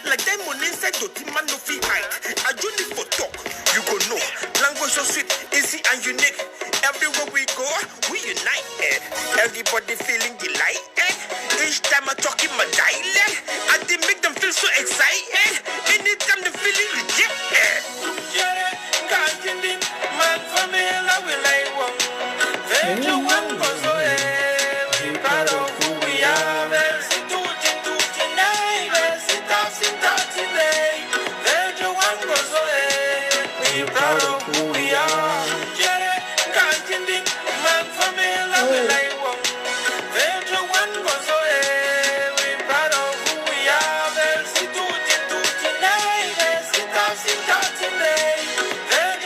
Like diamond inside your team, man, no fee height. I do need for talk, you go know. Language so sweet, easy and unique. Everywhere we go, we united. Everybody feeling delighted. Each time I talk in my dialect, I did make them feel so excited. Anytime they feeling rejected. Man, for me, I will like one. One goes away. We proud of who we are. Proud of who we are. Man, for me, love me like one. One goes away. We proud of who we are.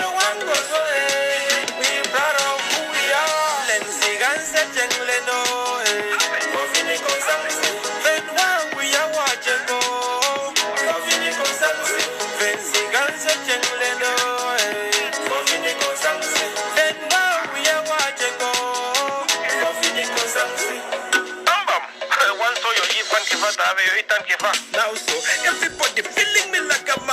One goes away. We proud of who we are. Lenzi ganse jengle no. Kofini konsansi. Venwa we are watching go. Kofini konsansi. Lenzi ganse jengle no. Now so everybody feeling me like I'm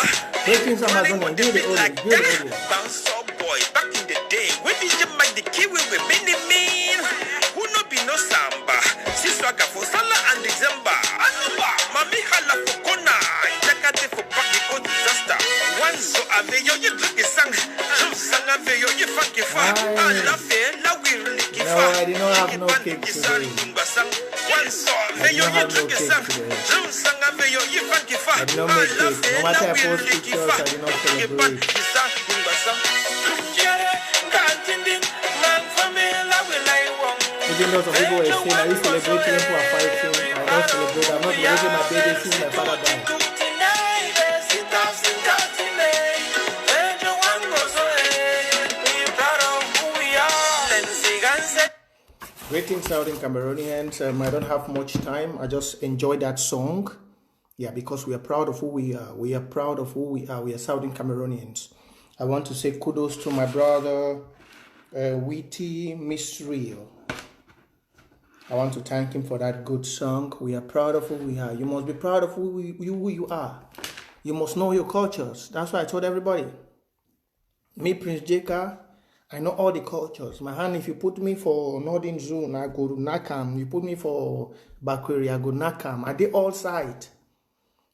bounce up boy back in the day. When did you make the key with many mean? Who no be no samba? Siswaga for Salah and December. Mami hala for Kona. Jakate for Paki go disaster. One so aveyo you drink a sang. Some sang aveyo you funky far. I love it, now we really give No, I did not have no cake today. One so aveyo you drink a sang. Some sang aveyo you funky far. I did not make cake. No matter I post pictures, I did not celebrate. Even though some people were saying, are you celebrating for a fighting? I don't celebrate. I'm not celebrating my birthday since my father died. Greetings, Southern Cameroonians. I don't have much time. I just enjoy that song. Yeah, because we are proud of who we are. We are proud of who we are. We are Southern Cameroonians. I want to say kudos to my brother, Witty Misreal. I want to thank him for that good song. We are proud of who we are. You must be proud of who you are. You must know your cultures. That's why I told everybody. Me, Prince Jeka, I know all the cultures. My hand, if you put me for Northern Zone, I go to Nakam. You put me for Bakweri, I go Nakam. I did all side.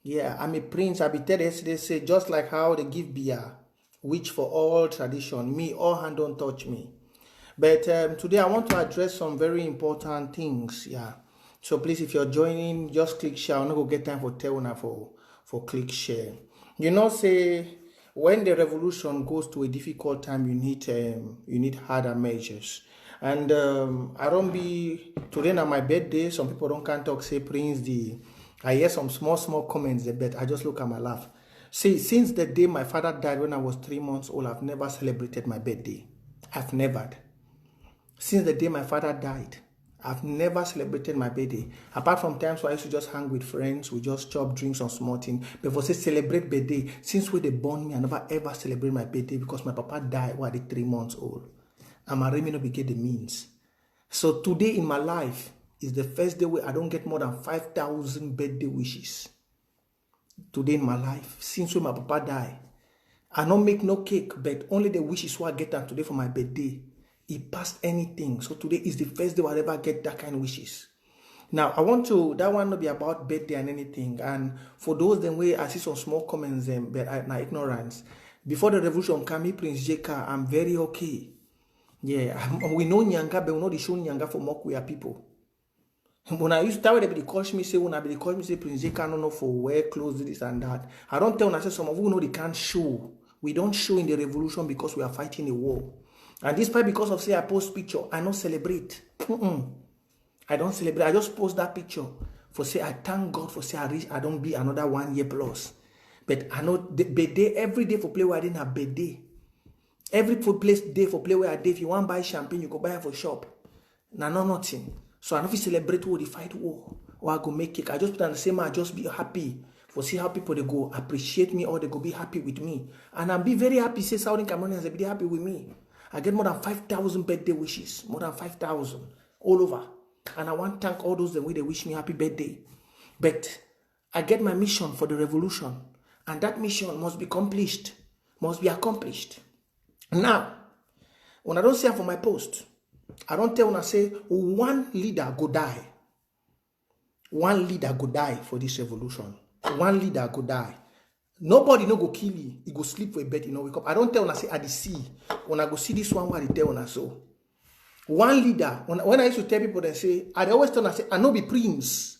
Yeah, I'm a prince. I be tell yesterday, say, just like how they give beer, which for all tradition, me, all hand don't touch me. But today I want to address some very important things. Yeah. So please, if you're joining, just click share. I'm not going to get time for Teuna for click share. You know, say, when the revolution goes to a difficult time, you need harder measures. And I don't be, today na my birthday, some people can't talk, say, Prince, I hear some small comments there, but I just look at my laugh. See, since the day my father died when I was 3 months old, I've never celebrated my birthday. I've never. Since the day my father died, I've never celebrated my birthday. Apart from times where I used to just hang with friends, we just chop drinks on small things. But for say celebrate birthday, since when they born me, I never ever celebrate my birthday because my papa died when I was 3 months old. And my remi no be get the means. So today in my life is the first day where I don't get more than 5,000 birthday wishes. Today in my life, since when my papa died, I don't make no cake, but only the wishes what I get done today for my birthday. It passed anything. So today is the first day I ever get that kind of wishes. Now, I want to, that one not be about birthday and anything. And for those then way I see some small comments, but na ignorance. Before the revolution came, Prince Jeka, I'm very okay. Yeah, we know Nyanga, but we know the show Nyanga for Mokuya people. When I used to tell them, they call me, say, when I be call me, say, Prince Jeka, no, for wear clothes, this and that. I don't tell them, I say, some of you know they can't show. We don't show in the revolution because we are fighting a war. And this part because of say I post picture, I don't celebrate. I don't celebrate. I just post that picture for say I thank God for say I don't be another 1 year plus. But I know the birthday every day for play where I didn't have birthday. Every place day for play where I did. If you want to buy champagne, you go buy it for shop. Now no nothing. So I know if you celebrate war, the fight war, or I go make cake. I just put on the same. I just be happy for see how people they go appreciate me or they go be happy with me, and I'll be very happy. Say Southern Cameroonians they be happy with me. I get more than 5,000 birthday wishes, more than 5,000 all over, and I want to thank all those the way they wish me happy birthday. But I get my mission for the revolution, and that mission must be accomplished. Now, when I don't say for my post, I don't tell when I say one leader go die. One leader go die for this revolution. One leader go die. Nobody no go kill you. He go sleep for a bed, wake up. I don't tell when I say at the sea. When I go see this one, what I tell when I so. One leader. When I used to tell people, they say, I always tell them, I say, I no be prince.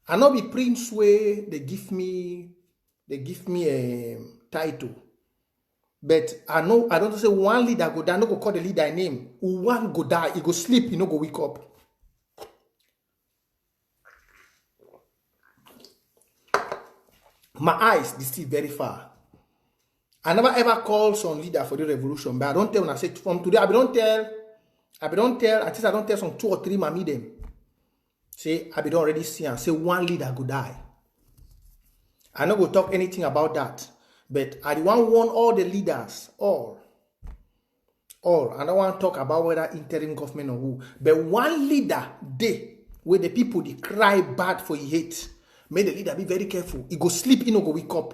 I no be prince where they give me a title. But I don't say one leader go die, no go call the leader name. One go die, he go sleep, he no go wake up. My eyes, they see very far. I never ever call some leader for the revolution, but I don't tell when I say from today, I don't tell, at least I don't tell some 2 or 3 mammy them. Say, I don't already see and say one leader go die. I no go talk anything about that. But I don't want all the leaders, all. I don't want to talk about whether interim government or who. But one leader, where the people they cry bad for hate. May the leader be very careful. He go sleep, he no go wake up.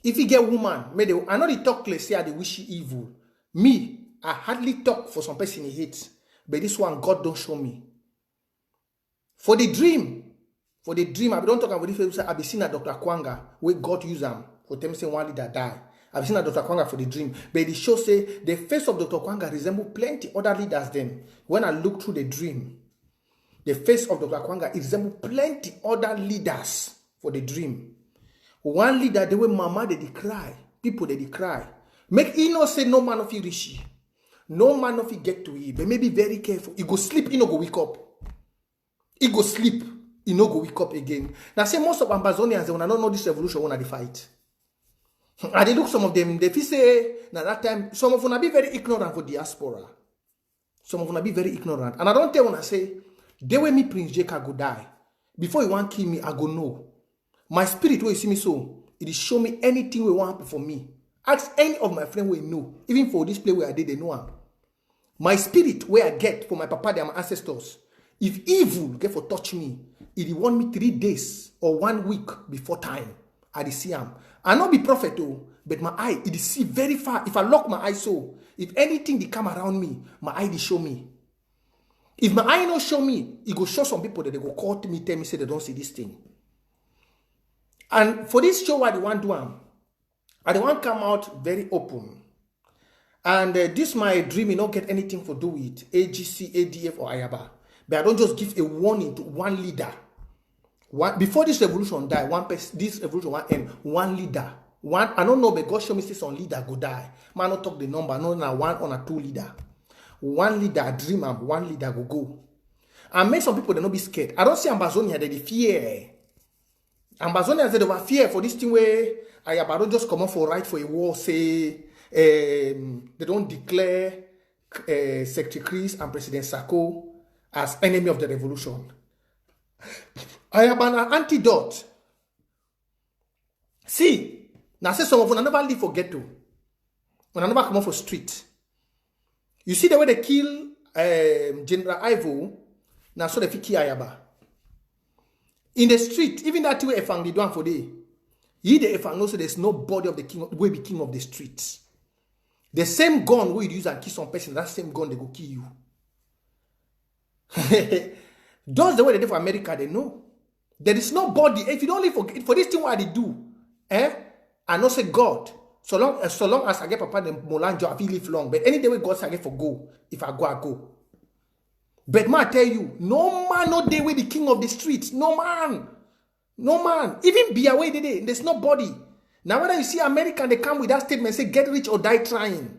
If he get woman, I know they talk close, say they wish he evil. Me, I hardly talk for some person he hates. But this one, God don't show me. For the dream, I don't talk about this. I've been seeing a Dr. Kwanga, where God use him. For them say one leader die. I've seen a Dr. Kwanga for the dream. But the show say the face of Dr. Kwanga resemble plenty other leaders then. When I look through the dream, the face of Dr. Kwanga resemble plenty other leaders for the dream. One leader, the way mama they cry, people they cry. Make he not say no man of you rishi. No man of you get to you. But maybe very careful. He go sleep, he no go wake up. He go sleep, he no go wake up again. Now say most of Ambazonians, they wanna not know this revolution, wanna fight. And they look some of them, they feel say, now that time, some of them be very ignorant for diaspora. Some of them be very ignorant. And I don't tell when I say, they way me Prince Jeka go die. Before you want to kill me, I go no. My spirit will see me so, it is show me anything we want happen for me. Ask any of my friends we know. Even for this play where I did, they know him. My spirit where I get for my papa, they are my ancestors. If evil get for touch me, it want me 3 days or 1 week before time. I see him. I not be prophet though, but my eye, it see very far. If I lock my eye so, if anything they come around me, my eye they show me. If my eye not show me, it go show some people that they go call to me, tell me, say they don't see this thing. And for this show, what they want to do, I don't want to come out very open. And this my dream, you not get anything to do with AGC, ADF, or Ayaba. But I don't just give a warning to one leader. Before this revolution die, this revolution will end. One leader. I don't know, but God show me say some leader go die. Man, not talk the number. No, na 1 or 2 leader. One leader dream am. One leader go. And make some people they not be scared. I don't see Ambazonia they fear. Ambazonia they were fear for this thing where Ayaba don't just come up for right for a war. Say they don't declare Secretary Chris and President Sako as enemy of the revolution. I have an antidote. See, now say some of them never live for ghetto. When I never come off for street. You see the way they kill General Ivo, now so they kill Ayaba. In the street, even that way Efang they do for day. He the Efang knows so there's nobody of the king will be king of the streets. The same gun we use and kill some person, that same gun they go kill you. Those the way they do for America, they know. There is nobody. If you don't live for this thing, what they do, I not say God. So long as I get Papa the Molanjo, I will live long. But any day when God say I get for go, if I go, I go. But man, I tell you, no man, no day will be king of the streets. No man. Even be away today. There's nobody. Now when you see American, they come with that statement, say get rich or die trying.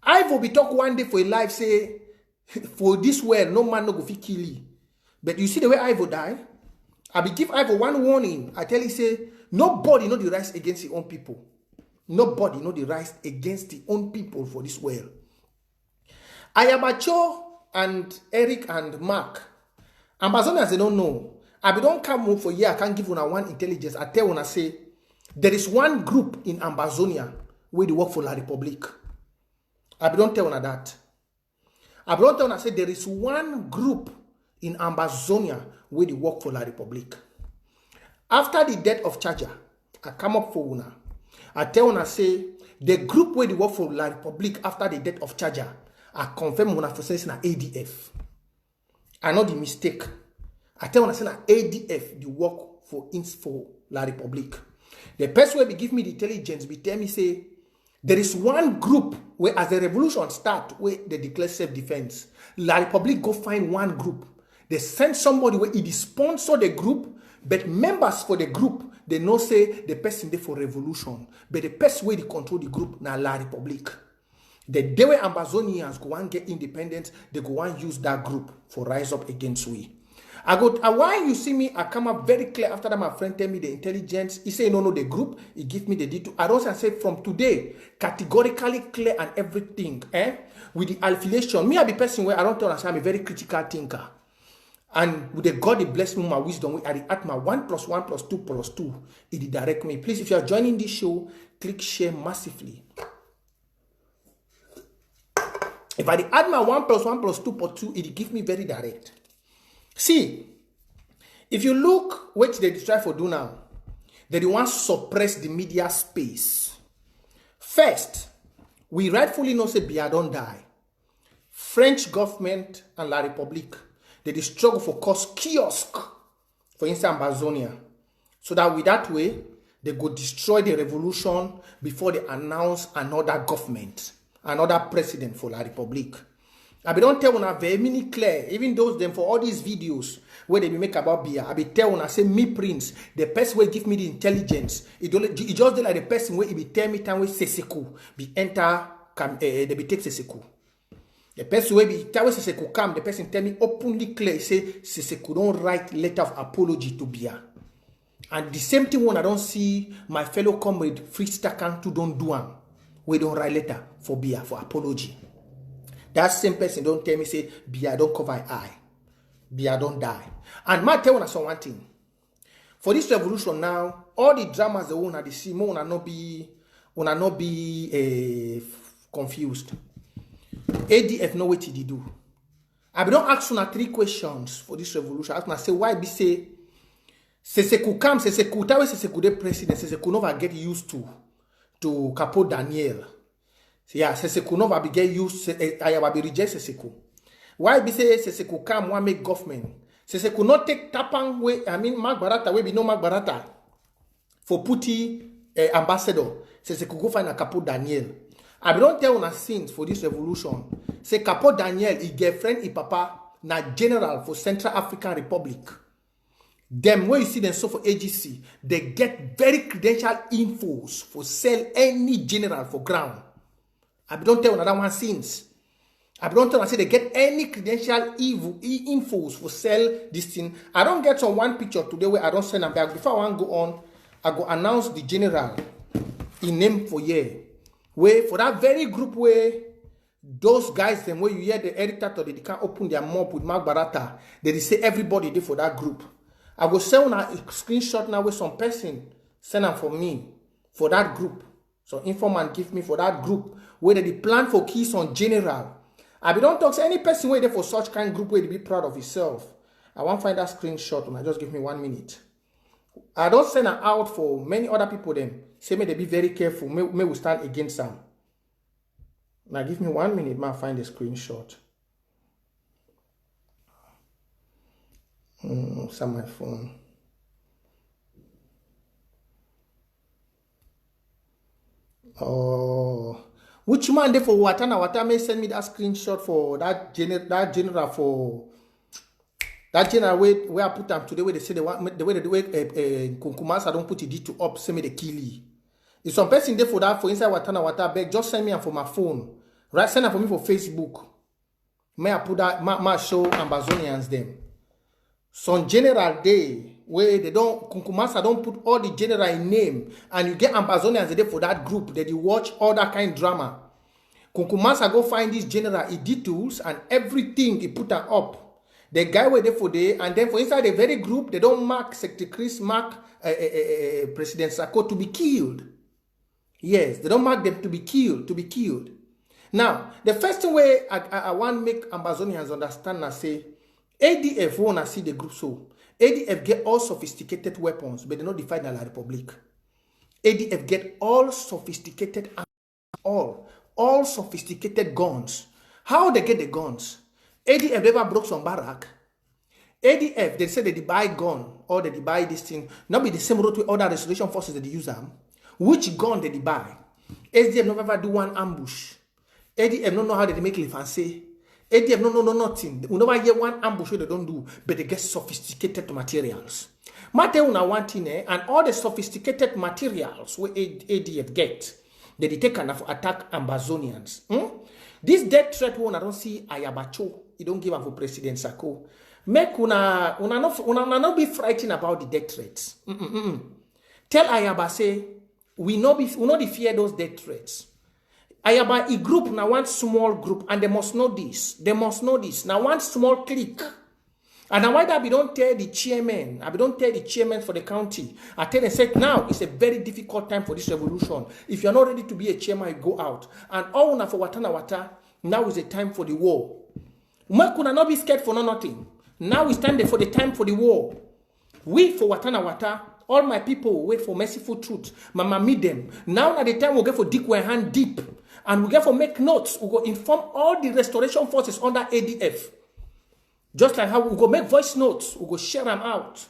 I will be talk one day for a life, say, for this world, no man no go fit kill you. But you see the way Ivo die? I be give Ivor one warning. I tell you, say, nobody know the rise against the own people. Nobody know the rise against the own people for this world. Ayabacho and Eric and Mark, Ambazonians, they don't know. I be don't come home for year. I can't give una one intelligence. I tell una say, there is one group in Ambazonia where they work for La Republique. I be don't tell una that. I be don't tell una say there is one group in Ambazonia where they work for La Republique. After the death of Chaja, I come up for una. I tell una say the group where they work for La Republique after the death of Chaja, I confirm una for saying na ADF. I know the mistake. I tell una say na ADF they work for La Republique. The person will be give me the intelligence, be tell me say there is one group where as the revolution start, where they declare self-defense. La Republique go find one group. They send somebody where it sponsor the group, but members for the group, they know say the person there for revolution. But the person where they control the group, na La Republique. The day where Ambazonians go and get independence, they go and use that group for rise up against we. I go, why you see me, I come up very clear after that my friend tell me the intelligence. He say, no, the group. He give me the detail. I don't say from today, categorically clear and everything. With the affiliation. Me, I be person where I don't tell us I'm a very critical thinker. And with the God, He bless me with my wisdom. I at my 1 + 1 + 2 + 2. It direct me. Please, if you are joining this show, click share massively. If I add my 1 + 1 + 2 + 2, it give me very direct. See, if you look what they try for do now, they want to suppress the media space. First, we rightfully know say Biya don't die. French government and La Republique, they struggle for cause kiosk, for instance, Amazonia. So that with that way, they go destroy the revolution before they announce another government, another president for La Republique. I be don't tell una very clear, even those them for all these videos where they be make about Biya. I be tell una say me Prince, the person will give me the intelligence. It just like the person where he be tell me time where Seseko be enter they be take Seseko. The person where be tell where Seseko come, the person tell me openly clear say Seseko don't write letter of apology to Biya. And the same thing when I don't see my fellow comrade Freestyle Kantu don't do am. We don't write letter for Biya for apology. That same person don't tell me say Biya don't cover eye. Biya don't die. And my tell una one thing. For this revolution now, all the dramas the one they see, more una not be confused. ADF know what they do. I be don't ask una 3 questions for this revolution. I ask una say why be say Seseko come, Seseko that way Seseko the president, Seseko never get used to Capo Daniel. Yeah, Seseko never be get used. I be reject Seseko. Why be say Seseko come one make government? Seseko not take Tapang way. I mean Mark Barata way be no Mark Barata for Puti ambassador. Seseko go find a Capo Daniel. I be don't tell una since for this revolution. Say Capo Daniel he get friend he papa na general for Central African Republic. Them when you see them so for AGC, they get very credential infos for sell any general for ground. I don't tell another one since. I don't tell I say they get any credential infos for sell this thing. I don't get on one picture today where I don't send them back. Before I want to go on, I go announce the general in name for year. Where for that very group where those guys them where you hear the editor they can't open their mouth with Mark Barata, they say everybody there for that group. I go send a screenshot now with some person send them for me for that group. So informant give me for that group where they plan for keys on general. I be don't talk to any person where they for such kind of group where they be proud of himself. I want to find that screenshot and I just give me 1 minute. I don't send her out for many other people them. Say me they be very careful. May we stand against them. Now give me 1 minute, man. Find the screenshot. It's on my phone. Oh, which man there for Wata may send me that screenshot for that general for that general where I put them today where they say the way Kunkumasa don't put it to up send me the killie. If some person there for that for inside Wata beg just send me for my phone. Right, send them for me for Facebook. May I put that my show Ambazonians them. Some general day where they don't, Kunkumasa don't put all the general in name, and you get Ambazonians there for that group, that you watch all that kind of drama. Kunkumasa go find this general, he details, and everything he put them up. The guy were there for day, and then for inside the very group, they don't mark Secretary Chris, mark President Sako to be killed. Yes, they don't mark them to be killed, Now, the first thing way I want to make Ambazonians understand and say, ADF wanna see the group so. ADF get all sophisticated weapons, but they don't define the Republic. ADF get all sophisticated, all sophisticated guns. How they get the guns? ADF never broke some barrack. ADF, they say they buy gun, or they buy this thing, not be the same route with other restoration forces that they use them. Which gun did they buy? SDF never do one ambush. ADF don't know how they make fancy. ADF no nothing. We never hear one ambush they don't do, but they get sophisticated materials. Mate una one thing, and all the sophisticated materials where ADF get, they take and attack Ambazonians. This death threat one I don't see Ayabacho. You don't give up for President Sako. Make una not be frightened about the death threats. Tell Ayaba say we not fear those death threats. Ayaba a group now one small group, and they must know this. They must know this. Now one small clique. And now why that we don't tell the chairman, I don't tell the chairman for the county. I tell them, say, now it's a very difficult time for this revolution. If you're not ready to be a chairman, you go out. And all now for Watana Wata, now is the time for the war. Makuna not be scared for nothing. Now it's time for the time for the war. We for Watana Wata, all my people wait for merciful truth. Mama meet them. Now at the time we'll get for dig our hand deep. And we get for make notes. We go inform all the restoration forces under ADF. Just like how we go make voice notes, we go share them out.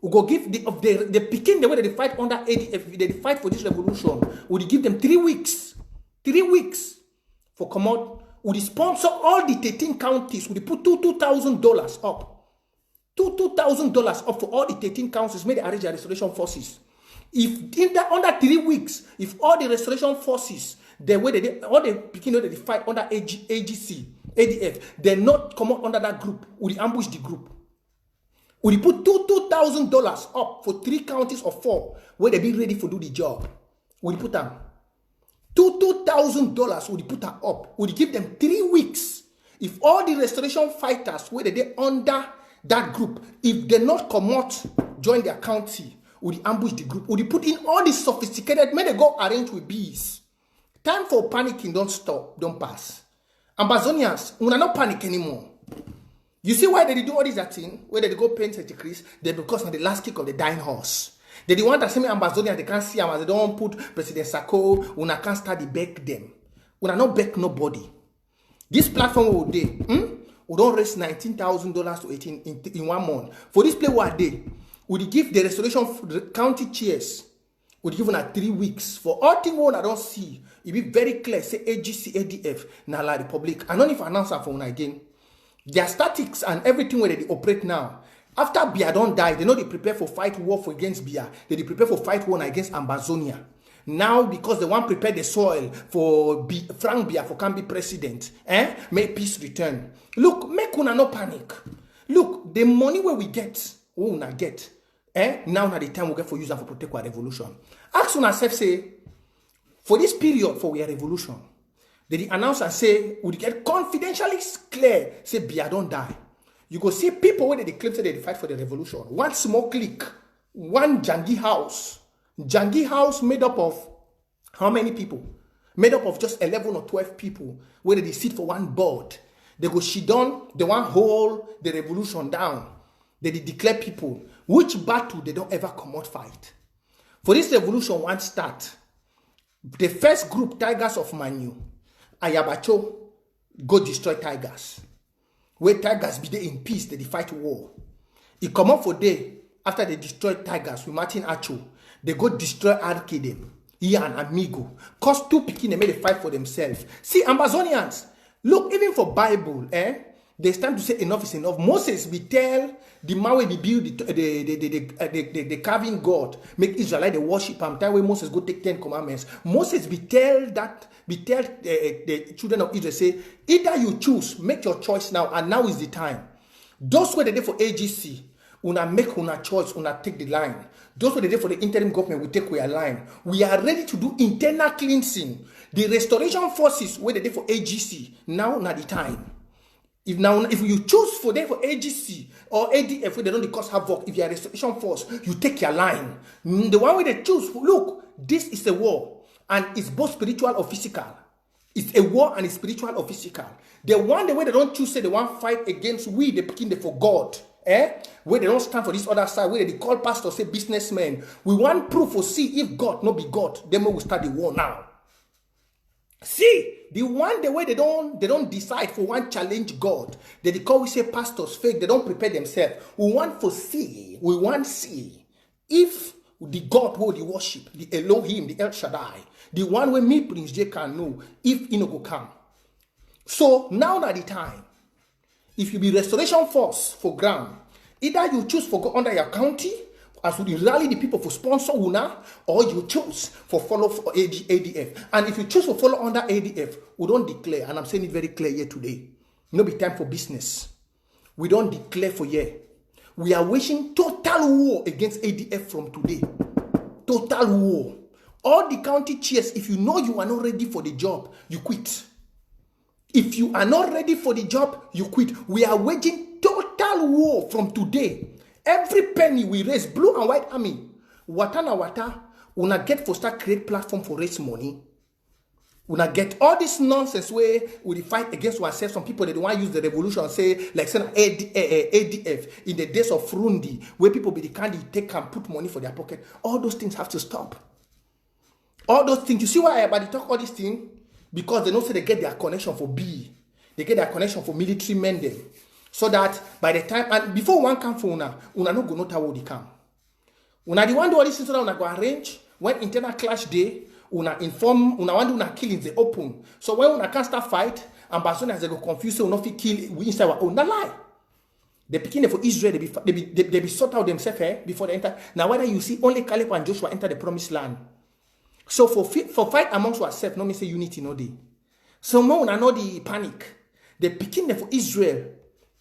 We go give the picking the way they fight under ADF, they fight for this revolution. We give them 3 weeks. 3 weeks for come out. We sponsor all the 13 counties. We put $2,000 up. $2,000 up for all the 13 counties made the arrange the restoration forces. If in that under 3 weeks, if all the restoration forces, the way they all the beginning they fight under ADF, they not come out under that group. We ambush the group. We put $2,000 up for 3 counties or 4 where they be ready for do the job. We put them $2,000. We put them up. We give them 3 weeks. If all the restoration fighters where they under that group, if they not come out, join their county, we ambush the group. We put in all the sophisticated, may they go arrange with bees. Time for panicking, don't stop, don't pass. Ambazonians, we are not panic anymore. You see why they do all this thing? Where they go paint St. Chris? They because of the last kick of the dying horse. They the one that say me Ambazonians, they can't see them as they don't put President Sako, we can't start to beg them. We are not beg nobody. This platform will day, we don't raise $19,000 to 18 in 1 month. For this play what day, we give the restoration county chairs. We give them 3 weeks. For all things one I don't see, it be very clear. Say AGC, ADF, na la Republic. I don't even announce that for one again. Their statics and everything where they operate now. After Bia don't die, they know they prepare for fight war for against Bia. They prepare for fight war against Ambazonia. Now, because they want to prepare the soil for Frank Bia for can be president, make peace return. Look, make una no panic. Look, the money where we get, now at the time we get for use and for protect our revolution. Ask una self say, for this period for our revolution, they announce and say, we get confidentially clear, say Bia don't die. You go see people when they claim say they fight for the revolution. One small clique, one Jangi house. Jangi house made up of how many people? Made up of just 11 or 12 people where they sit for one board. They go she done, they want hold the revolution down. They declare people which battle they don't ever come out fight. For this revolution one start, the first group, Tigers of Manu, Ayabacho, go destroy Tigers. Where Tigers be there in peace, they fight war. It come up for day after they destroy Tigers with Martin Acho. They go destroy Arcadem, Ian Amigo. Cause 2 picking they made a fight for themselves. See, Ambazonians, look, even for Bible, there's time to say enough is enough. Moses be tell the man where they build the carving God, make Israelite they worship him. Time where Moses go take 10 commandments. Moses be tell the children of Israel say, either you choose, make your choice now, and now is the time. Those were the day for AGC. Una make una choice, una take the line. Those who are there for the interim government will take our line. We are ready to do internal cleansing. The restoration forces where they there for AGC, now not the time. If you choose for them for AGC or ADF where they don't cause havoc, if you are a restoration force, you take your line. The one where they choose, look, this is a war and it's both spiritual or physical. It's a war and it's spiritual or physical. The way they don't choose, say they want fight against we, they picking the for God. Where they don't stand for this other side, where they call pastors, say businessmen. We want proof for see if God no be God. Then we will start the war now. See, the way they don't decide for one challenge God. They call we say pastors fake, they don't prepare themselves. We want see if the God who they worship, the Elohim, the El Shaddai, the one where me Prince J can know if he no go come. So now that the time. If you be restoration force for ground, either you choose for go under your county, as would rally the people for sponsor una, or you choose for follow for ADF. And if you choose for follow under ADF, we don't declare, and I'm saying it very clear here today, no be time for business. We don't declare for here. We are waging total war against ADF from today. Total war. All the county chairs, if you know you are not ready for the job, you quit. If you are not ready for the job, you quit. We are waging total war from today. Every penny we raise, Blue and White Army, wata, una get for start create platform for raise money. Una get all this nonsense where we fight against ourselves. Some people, they don't want to use the revolution, say, like say ADF in the days of Frundi, where people be the kind of take and put money for their pocket. All those things have to stop. All those things. You see why everybody talk all these things? Because they know say they get their connection for B. They get their connection for military men them. So that by the time, and before one come for una no go know how they come. Una the one do all this things so that una go arrange when internal clash day, una inform, una want una kill in the open. So when una can't start fight, and as soon as they go confused, una fit kill we inside our own. That lie. They picking for Israel, they be sort out themselves before they enter. Now whether you see only Caleb and Joshua enter the promised land. So for fight amongst ourselves, no me say unity no day. So more una know the panic. They picking for Israel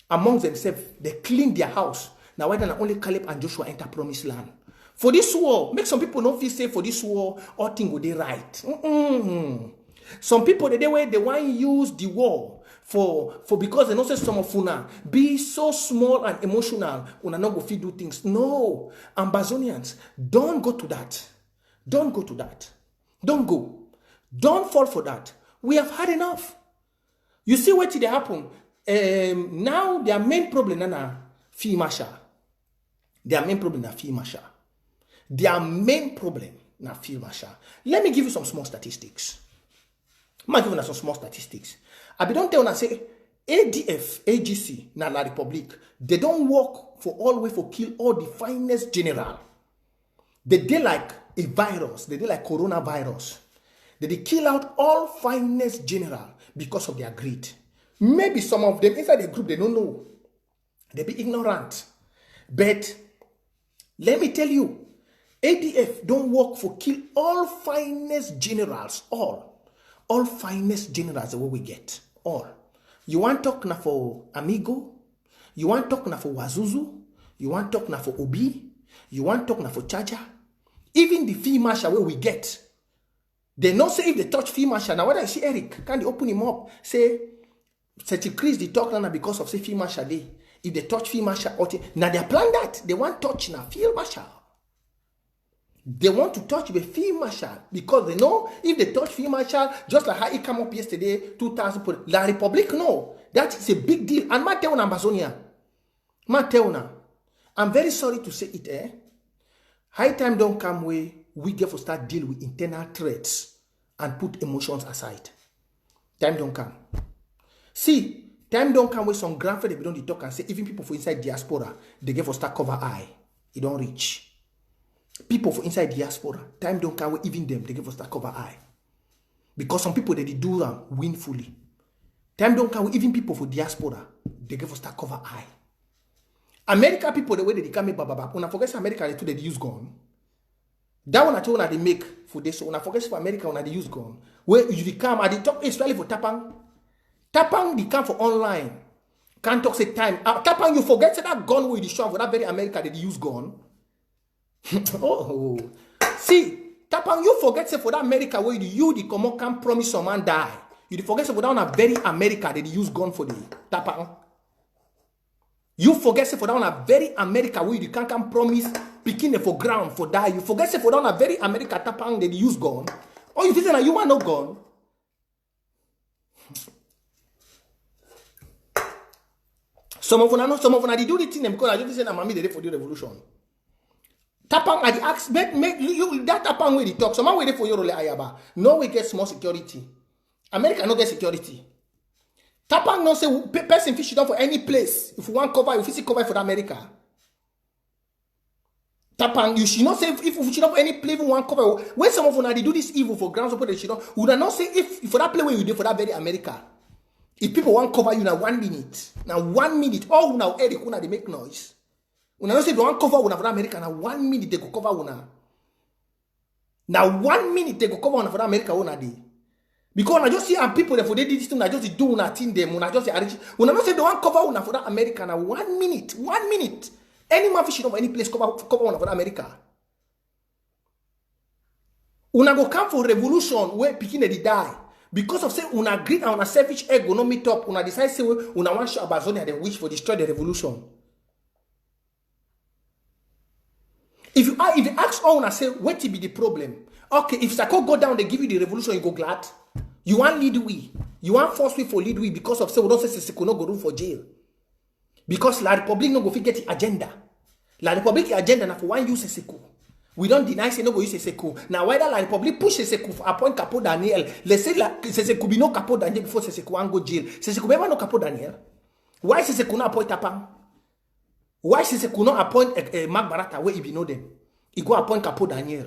amongst themselves. They clean their house. Now why don't only Caleb and Joshua enter promised land? For this war, make some people not feel safe for this war, all things go they right. Some people they want to use the war for because they know say some of una be so small and emotional, una not go fit do things. No, Ambazonians, don't go to that. Don't go to that. Don't go. Don't fall for that. We have had enough. You see what did happen? Now their main problem is fee marshal. Their main problem is fee marshal. Their main problem is fee marshal. Let me give you some small statistics. I'm giving you some small statistics. I don't tell you say ADF, AGC, na La Republic, they don't work for all way for kill all the finest general. They like a virus. They like coronavirus. They kill out all finest general because of their greed. Maybe some of them inside the group, they don't know. They be ignorant. But let me tell you, ADF don't work for kill all finest generals. All finest generals are what we get. All. You want talk na for Amigo? You want talk na for Wazuzu? You want talk na for Obi? You want talk na for Charger? Even the fee marshal where we get, they not say if they touch fee marshal. Now when I see Eric, can they open him up? Say increase the talk now because of say fee marshal day. If they touch fee marshal, now they plan that. They want touch now fee marshal. They want to touch the fee marshal because they know if they touch fee marshal, just like how it came up yesterday, 2,000 La Republic, no. That is a big deal. And my tell Ambazonia. I'm very sorry to say it, High time don't come where we get to start deal with internal threats and put emotions aside. Time don't come. See, time don't come where some grandfather they don't talk and say even people for inside diaspora they get for start cover eye. It don't reach. People for inside diaspora, time don't come where even them they get for start cover eye. Because some people they do them winfully. Time don't come where even people for diaspora they get for start cover eye. America people, the way they come make bababa. When I forget America, they use gun. That one I told they make for this. When I forget for America, when they use gun. Where you come at the top, especially for Tapang. Tapang, they come for online. Can't talk say time. Tapan, you forget say that gun with the shop for that very America that they use gun. Oh, see, Tapan, you forget say for that America where you the common can promise someone die. You forget say for that very America that they use gun for the Tapan. You forget say for that very America where you can't promise picking for ground for die. You forget say for that very America Tapan that they use gun. Oh, you think that you want no gun? Some of them they do the thing because I just say that mommy they for the revolution. Tapang at the ask make you that Tapang way they talk. Someone wait for you role ayaba. No way get more security. America no get security. Tapang no say person fish down for any place. If you want cover, you fit cover for America. Tapang, you should not say if you should not any place you want cover. When some of them they do this evil for ground support, they should not. Would not say if for that place where you do for that very America. If people want cover you now 1 minute, all now Eric una they make noise. Una don't say they want cover una for America now 1 minute they go cover una. Now 1 minute they go cover una for America una day. Because I just see people that for they did this thing, I just do una thing them, una just say una don't say they want cover una for that America now 1 minute, 1 minute. Any man fishing of any place cover una for America. Una go come for revolution where picking they die. Because of say una greed and una selfish ego no meet up, una decide say una want show Amazonia they wish for destroy the revolution. If you ask all una say what will be the problem? Okay, if Sako go down, they give you the revolution, you go glad. You want lead we, you want force we for lead we because of say we don't say Seko no go room for jail. Because La Republic no go fit get the agenda. La Republic agenda na for one use Seko. We don't deny say no go use Seko. Now whether La Republic push Seko for appoint Capo Daniel, let's say Seko be no Capo Daniel before Seko wan go jail. Seko never no Capo Daniel. Why Seko no appoint Tapang? Why Seko no appoint Mark Barata where he be know them? He go appoint Capo Daniel.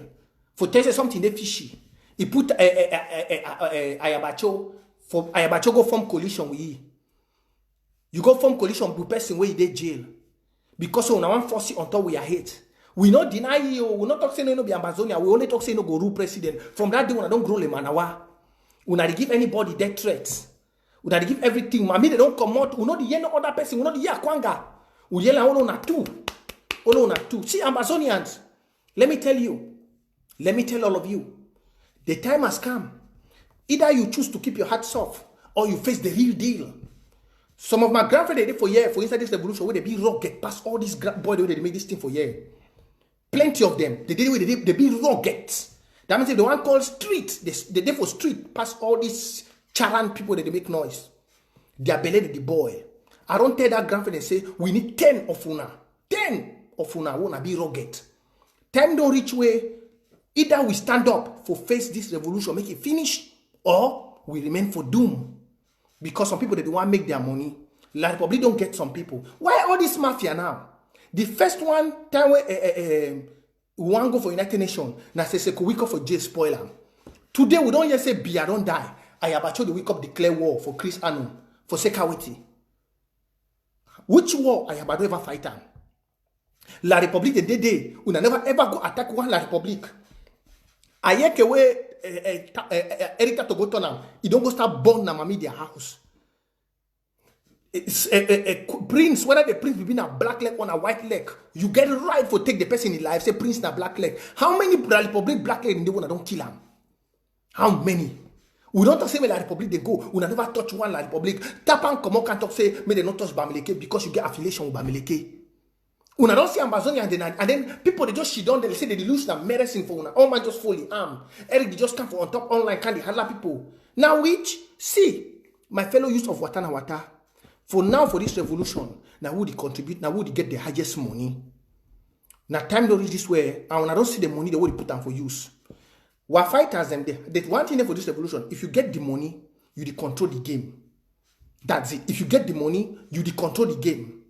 For tell say something they fishy. He put Ayabacho for Ayabacho go form coalition with you. You go form coalition with person where he dey jail. Because we want force on top we are hate. We not deny you. We not talk say no be Amazonia. We only talk say no go rule president. From that day, when I don't grow le manawa, we not give anybody death threats. We not give everything. Mami they don't come out. We not the no other person. We not the kwanga. We yell all on two. All on two. See Amazonians. Let me tell you. Let me tell all of you. The time has come. Either you choose to keep your heart soft or you face the real deal. Some of my grandfather they did for years for inside this revolution where they be rugged past all these boys they make this thing for years. Plenty of them. They did they be rugged. That means if the one called street, they did for street past all these charan people that they make noise. They are belly the boy. I don't tell that grandfather and say we need 10 of una. 10 of una wanna be rugged. Time don't reach way. Either we stand up for face this revolution, make it finish, or we remain for doom. Because some people they don't want to make their money. La Republic don't get some people. Why all this mafia now? The first one time we want to go for United Nations, na say we go for jail spoiler. Today we don't just say Bia don't die. Ayabacho the wake up declare war for Chris Anu for security. Which war Ayabacho ever fight on? La Republic the day we never ever go attack one La Republic. Ayeke we Erika Togoto now, he don't go start burn na mami their house. Prince, whether the prince will be a black leg or a white leg, you get it right for take the person in life, say prince na black leg. How many Republic black leg in the one that don't kill him? How many? We don't talk say where La Republic they go. We never touch one La Republic. Tapan come can talk say may they not touch Bamileke because you get affiliation with Bamileke. Una don't see Amazonia and then people they just shit down they say they lose their medicine for una. All man just fully armed. Eric they just come for on top online can they handle people. Now which see my fellow youth of Watana Wata. For now, for this revolution, now who they contribute, now who they get the highest money. Now time don't reach this way, and when I don't see the money, they will put them for use. We're fighters them there. The one thing for this revolution, if you get the money, you dey control the game. That's it. If you get the money, you dey control the game.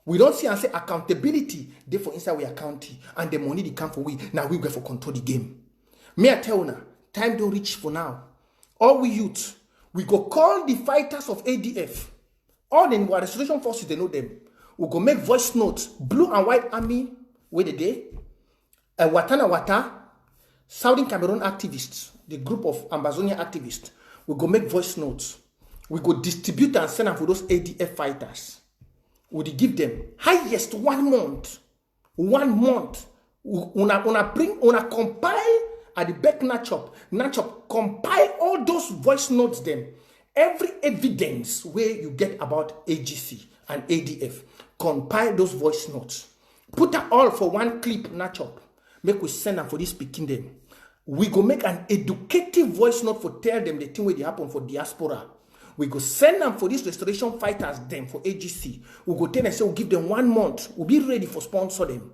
We don't see and say accountability, therefore inside we account, and the money they come for we, now we go for control the game. May I tell you now, time don't reach for now. All we youth, we go call the fighters of ADF. All in our restoration forces, they know them. We go make voice notes. Blue and White Army, where the day. Watana Wata, Southern Cameroon activists, the group of Amazonia activists, we go make voice notes. We go distribute and send them for those ADF fighters. We give them highest 1 month. 1 month. Una compile at the back Nachop compile all those voice notes them. Every evidence where you get about AGC and ADF, compile those voice notes. Put them all for one clip, Nachop. Make we send them for this speaking them. We go make an educative voice note for tell them the thing where they happen for diaspora. We go send them for these restoration fighters them for AGC. We go tell them, say we'll give them 1 month. We'll be ready for sponsor them.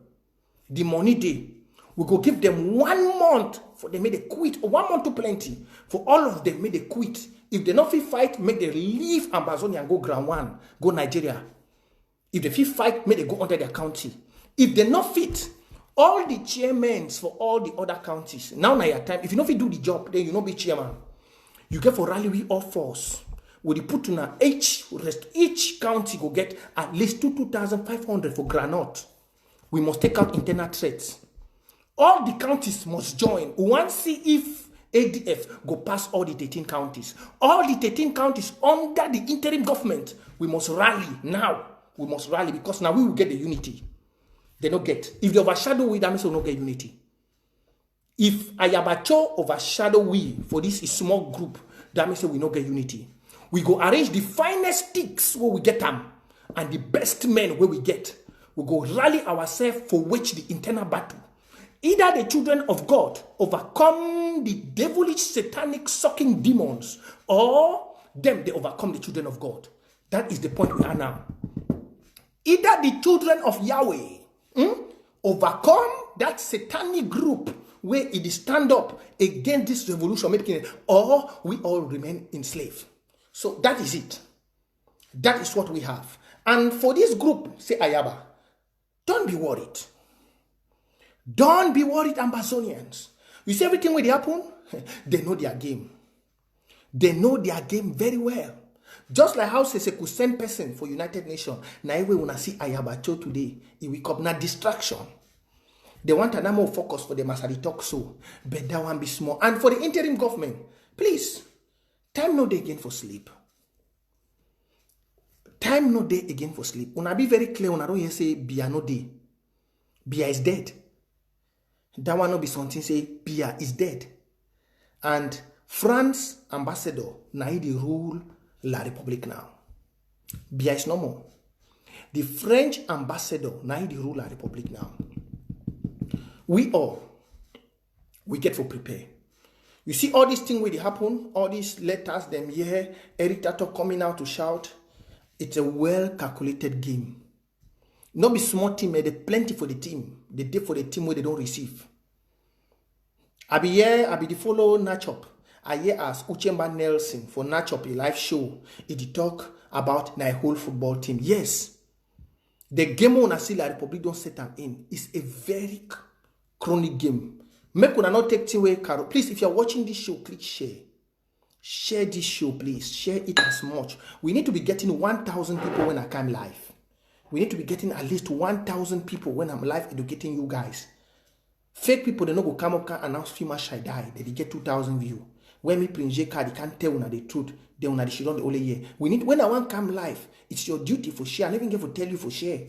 The money day. We go give them 1 month for them make they quit. 1 month too plenty. For all of them make they quit. If they not fit fight, make they leave Amazonia and go ground one. Go Nigeria. If they fit fight, make they go under their county. If they not fit, all the chairmen for all the other counties. Now your time. If you not fit do the job, then you not be chairman. You get for rally we all force. We put in each county go get at least 2,500 for granite. We must take out internal threats. All the counties must join. We want to see if ADF go past all the 13 counties. All the 13 counties under the interim government, we must rally now. We must rally because now we will get the unity. They don't get. If they overshadow we, that means we don't get unity. If Ayabacho overshadow we for this small group, that means we don't get unity. We go arrange the finest sticks where we get them and the best men where we get. We go rally ourselves for which the internal battle. Either the children of God overcome the devilish satanic sucking demons or them they overcome the children of God. That is the point we are now. Either the children of Yahweh overcome that satanic group where it is stand up against this revolution, or we all remain enslaved. So that is it. That is what we have. And for this group, say Ayaba, don't be worried. Don't be worried, Amazonians. You see everything where they happen? They know their game. They know their game very well. Just like how Sese could send person for United Nations. Now we wanna see Ayabacho today. It will come not distraction. They want an more focus for them as I talk so. But that one be small. And for the interim government, please. Time no day again for sleep. Time no day again for sleep. Una be very clear. Una don't hear say Bia no day. Bia is dead. That one no be something say Bia is dead. And France ambassador na he rule La République now. Bia is no more. The French ambassador na he rule La République now. We get for prepare. You see all these things where they happen, all these letters, them here, Eric Tato coming out to shout. It's a well-calculated game. Not be small team, they plenty for the team. They did for the team where they don't receive. I be the follow Nachop. I hear as Uchemba Nelson for Nachop, a live show. It talk about my whole football team. Yes. The game on La Republic don't set them in. It's a very chronic game. Make una not take away Carol. Please, if you're watching this show, click share. Share this show, please. Share it as much. We need to be getting 1,000 people when I come live. We need to be getting at least 1,000 people when I'm live educating you guys. Fake people, they no go come up and announce Fima Shai die. They get 2,000 views. When me Prince J card, they can't tell una the truth. They una the shit on the only year. We need when I want come live. It's your duty for share. I never get to tell you for share.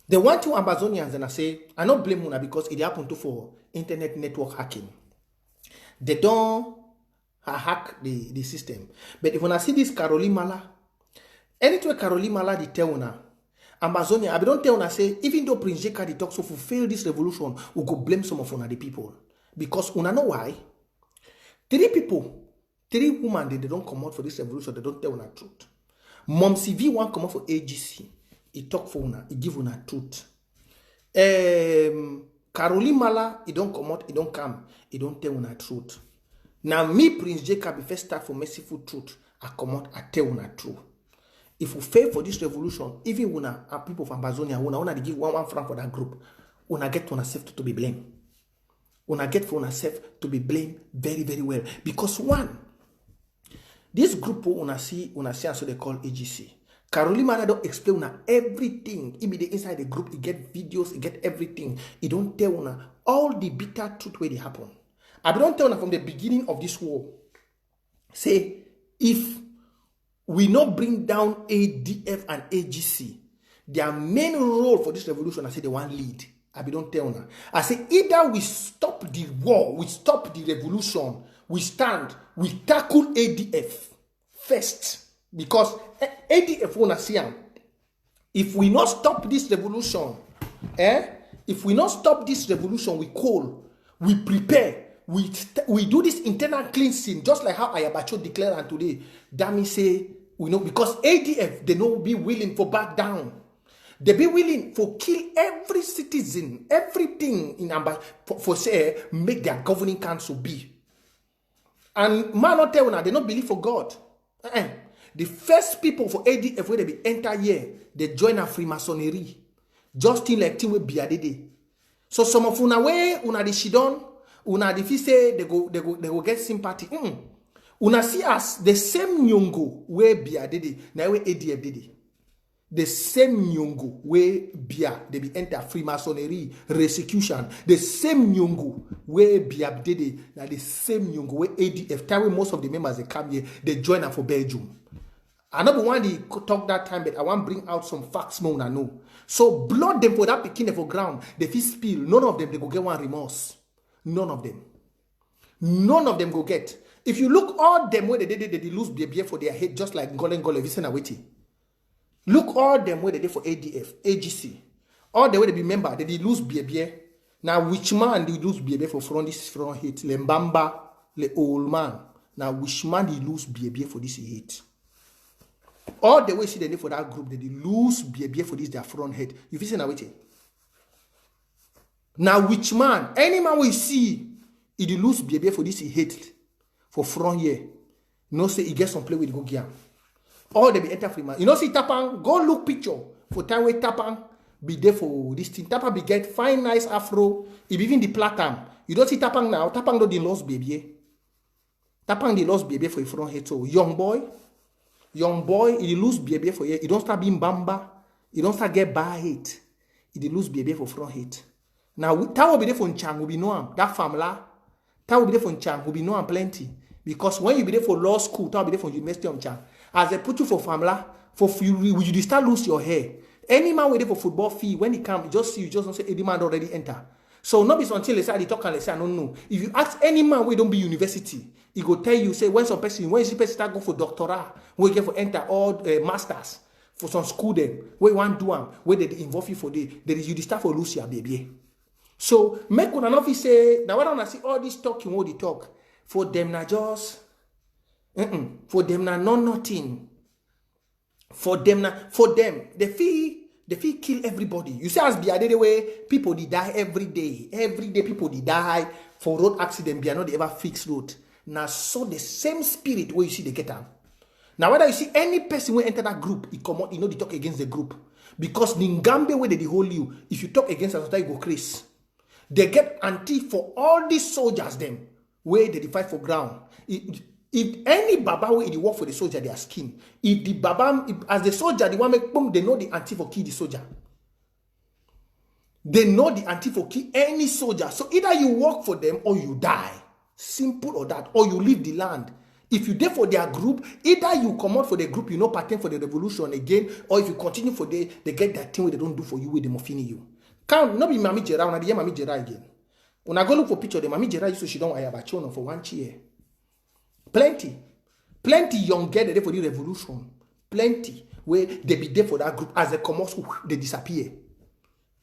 They want to Amazonians and I say, I don't blame Muna because it happened to for internet network hacking. They don't hack the system. But if when I see this Caroline Mala, anytime Caroline Mala they tell Una, Amazonia, I don't tell Una say, even though Prince Jeka they talk so for fail this revolution, we go blame some of Una the people. Because Una know why? 3 women they don't come out for this revolution, they don't tell Una truth. Mom CV one come out for AGC. He talk for una, he give una truth. Caroline Mala, he don't come out, he don't come, he don't tell una truth. Now me, Prince Jacob, if I start for merciful truth, I come out, I tell una truth. If we fail for this revolution, even una and people from Amazonia, una they give one franc for that group, una get to ourselves to be blamed. Una get for ourselves to be blamed very, very well. Because one, this group una see, so they call AGC. Caroline Mala don't explain una everything. He be the inside the group, he get videos, he get everything. He don't tell una all the bitter truth where they happen. I don't tell them from the beginning of this war. Say, if we not bring down ADF and AGC, their main role for this revolution, I say they want lead. I don't tell them. I say either we stop the war, we stop the revolution, we stand, we tackle ADF first. Because ADF wanna see them. If we not stop this revolution, if we not stop this revolution, we call, we prepare, we do this internal cleansing, just like how Ayabacho declared and today. That means say, we know, because ADF, they don't be willing for back down. They be willing for kill every citizen, everything in for say, make their governing council be. And man not tell now, they don't believe for God. The first people for ADF where they be enter here, they join a Freemasonry. Just in like team with Biadede. So some of una way, una the shidon, una the say they go get sympathy. Una see as the same nyongo where Biadede, now where ADF did. The same nyongo where Bia they be enter Freemasonry, resecution. The same nyongo where Bia did, now the same nyongo where ADF. Time most of the members they come here, they join up for Belgium. I not want to talk that time, but I want to bring out some facts more than know. So blood them for that picking for ground. They feel spill. None of them they go get one remorse. None of them. None of them go get. If you look all them where they lose BBF for their head, just like Ngolen Ngole, Vincent Awiti. Look all them where they did for ADF, AGC. All the way they be member, they lose BBF. Now which man they lose BBF for front this front hit? Lembamba, the old man. Now which man they lose BBF for this hit? All the way see the name for that group, they lose BBF for this their front head. You feel saying that? Now which man? Any man we see, he lose BBF for this he hate for front here. No say he get some play with go gear. All they be enter free man. You know see Tapang, go look picture for time where Tapang be there for this thing. Tapang be get fine nice afro. If even the platinum. You don't see Tapang now. Tapang don't the lost baby. Tapang the lost baby for a front head. So young boy, he lose baby for here. He don't start being bamba. He don't start get bad hate. He lose baby for front hate. Now, that will be there for Nchang, will be no that family. That will be there for Nchang, will be no plenty. Because when you be there for law school, that will be there for University of Nchang. As they put you for family, for you start lose your hair. Any man with there for football fee, when he come, you just don't say any man already enter. So not be until they say they talk and they say I don't know. If you ask any man where don't be university, he go tell you say when some person start go for doctorate, we get for enter all masters for some school them where you want do them where they involve you for the you start for lose your baby. So make una not say now when I see all this talking what they talk for them na just for them na nothing. For them they feel kill everybody. You see as Biadede way people they die every day. Every day people they die for road accident. Biano they ever fix road. Now so the same spirit where you see they get out. Now whether you see any person will enter that group, he come out, you know they talk against the group. Because Ningambe where they hold you, if you talk against us, you go crazy. They get anti for all these soldiers them where they fight for ground. If any baba where they work for the soldier, their skin. If the baba, as the soldier, the one make boom, they know the anti for kill the soldier. They know the anti for kill any soldier. So either you work for them or you die. Simple or that. Or you leave the land. If you there for their group, either you come out for the group, you know, pattern for the revolution again, or if you continue for they get that thing where they don't do for you, where they mofini you. Can't not be Mami Jera, when I hear Mami Jera again. When I go look for picture, the Mami Jera used to she don't have a channel for 1 year. Plenty young girl there for the revolution. Plenty where they be there for that group as they come out, they disappear.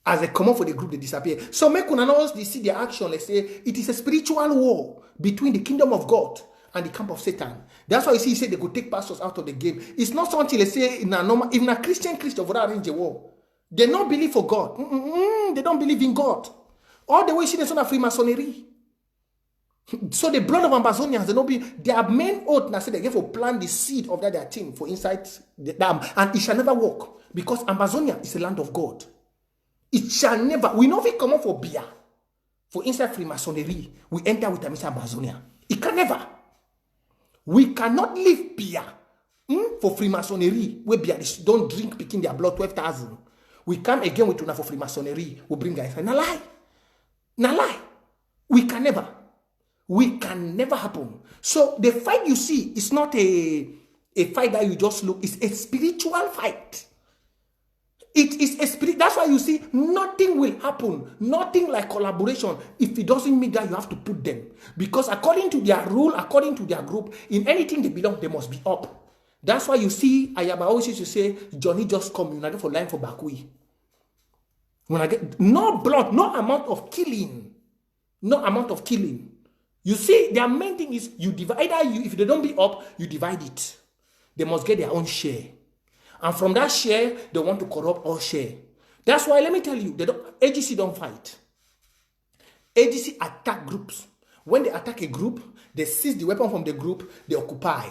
As they come out for the group, they disappear. So make una know they see their action. Let's say it is a spiritual war between the kingdom of God and the camp of Satan. That's why you see he said they could take pastors out of the game. It's not something they say in a normal, even a Christian would arrange a war. They don't believe for God. They don't believe in God. All the way see the son of Freemasonry. So the blood of Ambazonians, they don't be their main oath now say they give for plant the seed of their team for inside the dam, and it shall never work because Amazonia is a land of God. It shall never. We know if we come up for beer for inside Freemasonry, we enter with Mr. Amazonia. It can never. We cannot leave beer for Freemasonry where beer don't drink picking their blood 12,000. We come again with tuna for Freemasonry. We bring guys. Na lie. We can never. We can never happen. So the fight you see is not a fight that you just look. It's a spiritual fight. It is a spirit. That's why you see nothing will happen. Nothing like collaboration. If it doesn't mean that, you have to put them. Because according to their rule, according to their group, in anything they belong, they must be up. That's why you see, Ayaba always used to say, Johnny just come, you get for line for Bakui. When I get no blood, no amount of killing. No amount of killing. You see, their main thing is you divide. Either you, if they don't be up, you divide it. They must get their own share. And from that share, they want to corrupt all share. That's why, let me tell you, AGC don't fight. AGC attack groups. When they attack a group, they seize the weapon from the group, they occupy.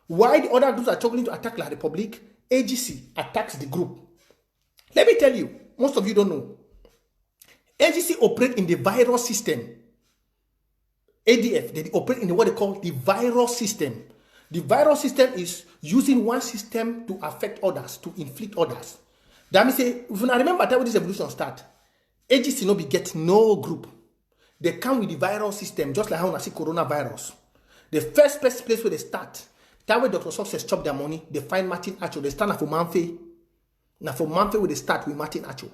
Why the other groups are struggling to attack La Republic, AGC attacks the group. Let me tell you, most of you don't know. AGC operate in the virus system. ADF, they operate in what they call the virus system. The virus system is using one system to affect others, to inflict others. That means, if I remember that when this evolution start, AGC no be get no group. They come with the virus system, just like how I see coronavirus. The first place where they start, that way Dr. Success chop their money, they find Martin Acho, they stand for Manfe. Now for Manfe, where they start with Martin Acho.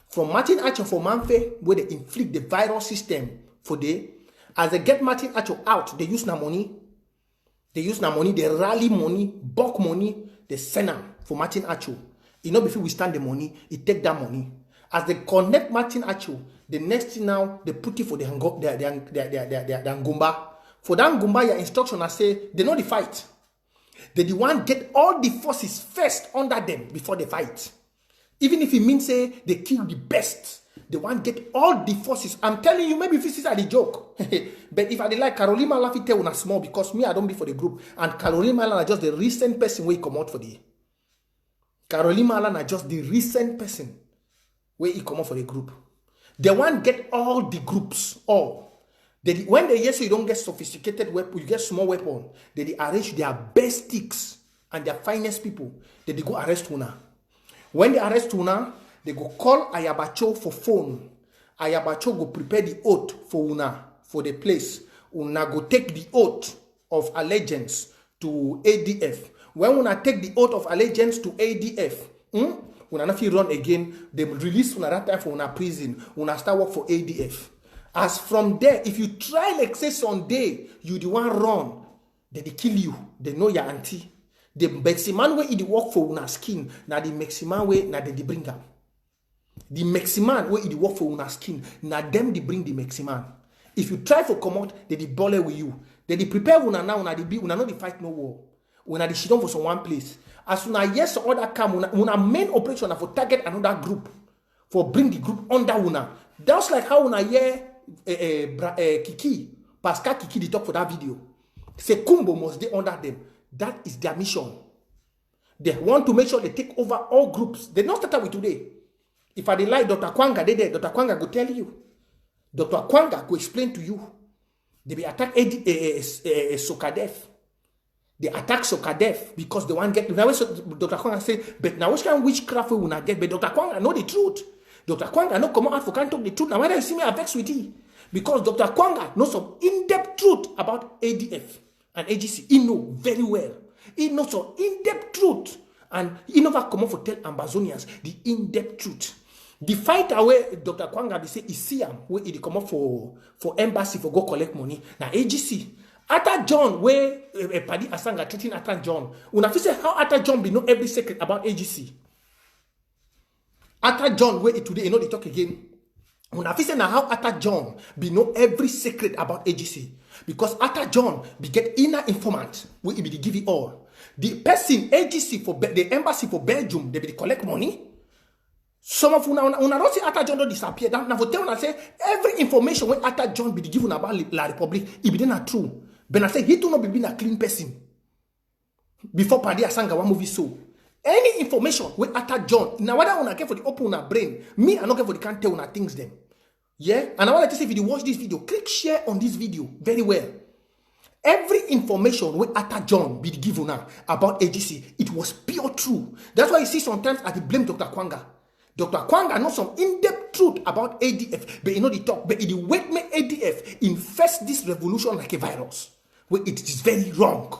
From Martin Acho for Manfe, where they inflict the virus system for they, as they get Martin Acho out, they use their money. They use their money, they rally money, bulk money, they send them for Martin Acho. You know, before we stand the money, he take that money. As they connect Martin Acho, the next thing now, they put it for the Ngumba. For that Ngumba, your instruction, I say, they know the fight. They the one get all the forces first under them before they fight. Even if it means, say, they kill the best. They want to get all the forces. I'm telling you, maybe this is a joke. But if I like Caroline Malafi tell una small, because me, I don't be for the group. And Caroline Malan are just the recent person where he come out for the. Caroline Malan are just the recent person where he come out for the group. They want to get all the groups, all. When they hear so you don't get sophisticated weapon, you get small weapon, they arrange their best sticks and their finest people. They go arrest una. When they arrest una, they go call Ayabacho for phone. Ayabacho go prepare the oath for una, for the place. Una go take the oath of allegiance to ADF. When una take the oath of allegiance to ADF, una not run again, they release una that time for una prison. Una start work for ADF. As from there, if you try like say Sunday, you the one run, they kill you. They know your auntie. The Meximan way it work for una skin, now the Meximan way now they bring them. The Meximan way it work for una skin, now them they bring the Meximan. If you try for come out, they bully with you. They prepare una now, una not the fight no war. Una the shit on for some one place. As soon as yes or other come, una main operation for target another group, for bring the group under una. That's like how una hear Kiki, Pascal Kiki, they talk for that video. Say Kumbo must be under them. That is their mission. They want to make sure they take over all groups. They don't start with today. If I like Dr. Kwanga, they there. Dr. Kwanga go tell you. Dr. Kwanga go explain to you. They be attack Sokadef. They attack Sokadef because they want to get. Dr. Kwanga say, but now which kind of witchcraft we will not get? But Dr. Kwanga know the truth. Dr. Kwanga no come out for can't talk the truth. Now why do you see me vex with you? Because Dr. Kwanga knows some in-depth truth about ADF and AGC. He know very well. He knows some in-depth truth. And he never come out for tell Ambazonians the in-depth truth. The fight away Dr. Kwanga be say is Siam where he come up for embassy for go collect money. Now AGC. After John where Paddy Asanga treating after John. Una fi say how after John be know every secret about AGC. After John where today you know they talk again. Una fi say now how after John be know every secret about AGC. Because after John be get inner informant where he be give it all. The person AGC for the embassy for Belgium they be collect money. Some of una don't say after John don't disappear. Now for tell una say every information when after John be given about La Republic, it be not true. But I say he do not be a clean person. Before Paddy Asanga one movie so. Any information when after John, now whether una care for the open una brain, me I not care for the can't tell una things them. Yeah? And I want to say if you watch this video, click share on this video very well. Every information when after John be given now about AGC, it was pure true. That's why you see sometimes I blame Dr. Kwanga. Dr. Kwanga knows some in-depth truth about ADF, but you know the talk, but it wait me ADF infest this revolution like a virus. Where it is very wrong.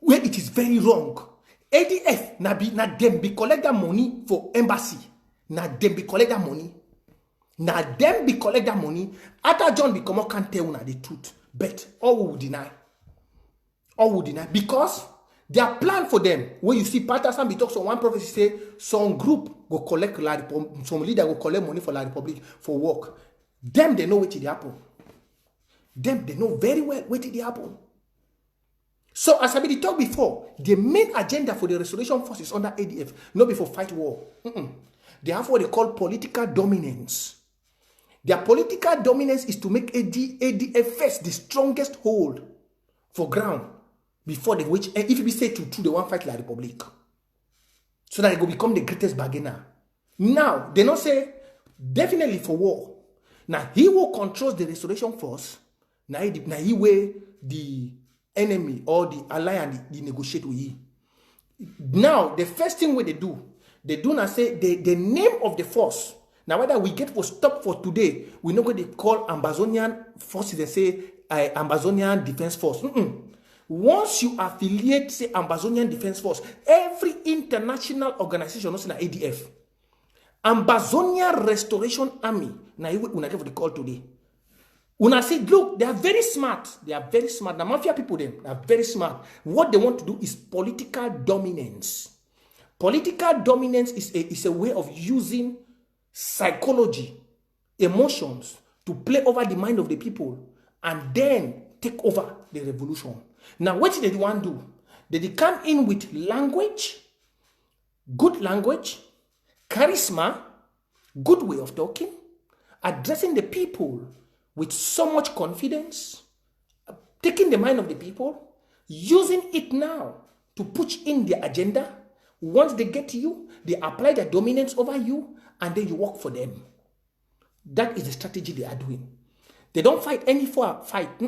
Where it is very wrong. ADF na dem be collect that money for embassy. Na dem be collect that money. Na dem be collect that money. After John become can't tell una the truth. But all will deny. All will deny. Because their plan for them, when you see Pastor Sambi talks on one prophecy say some group go collect some leader go collect money for La Republic for work. Them they know what did happen. Them they know very well what did happen. So as I been talked before, the main agenda for the restoration forces under ADF, not before fight war. They have what they call political dominance. Their political dominance is to make ADF first the strongest hold for ground before they which, if you be say to they want fight La Republic. So that it will become the greatest bargainer. Now, they not say definitely for war. Now, he will control the restoration force. Now he will the enemy or the alliance they negotiate with you. Now, the first thing what they do not say the name of the force. Now, whether we get for stop for today, we know what they call Ambazonian forces. They say Ambazonian Defense Force. Once you affiliate, say Ambazonian Defense Force, every international organization, not say ADF, Ambazonian Restoration Army. Now you una get for the call today. Una say, look, they are very smart. They are very smart. The mafia people, them, they are very smart. What they want to do is political dominance. Political dominance is a way of using psychology, emotions to play over the mind of the people and then take over the revolution. Now, what did they want to do? They come in with language, good language, charisma, good way of talking, addressing the people with so much confidence, taking the mind of the people, using it now to push in their agenda. Once they get to you, they apply their dominance over you, and then you work for them. That is the strategy they are doing. They don't fight any fight.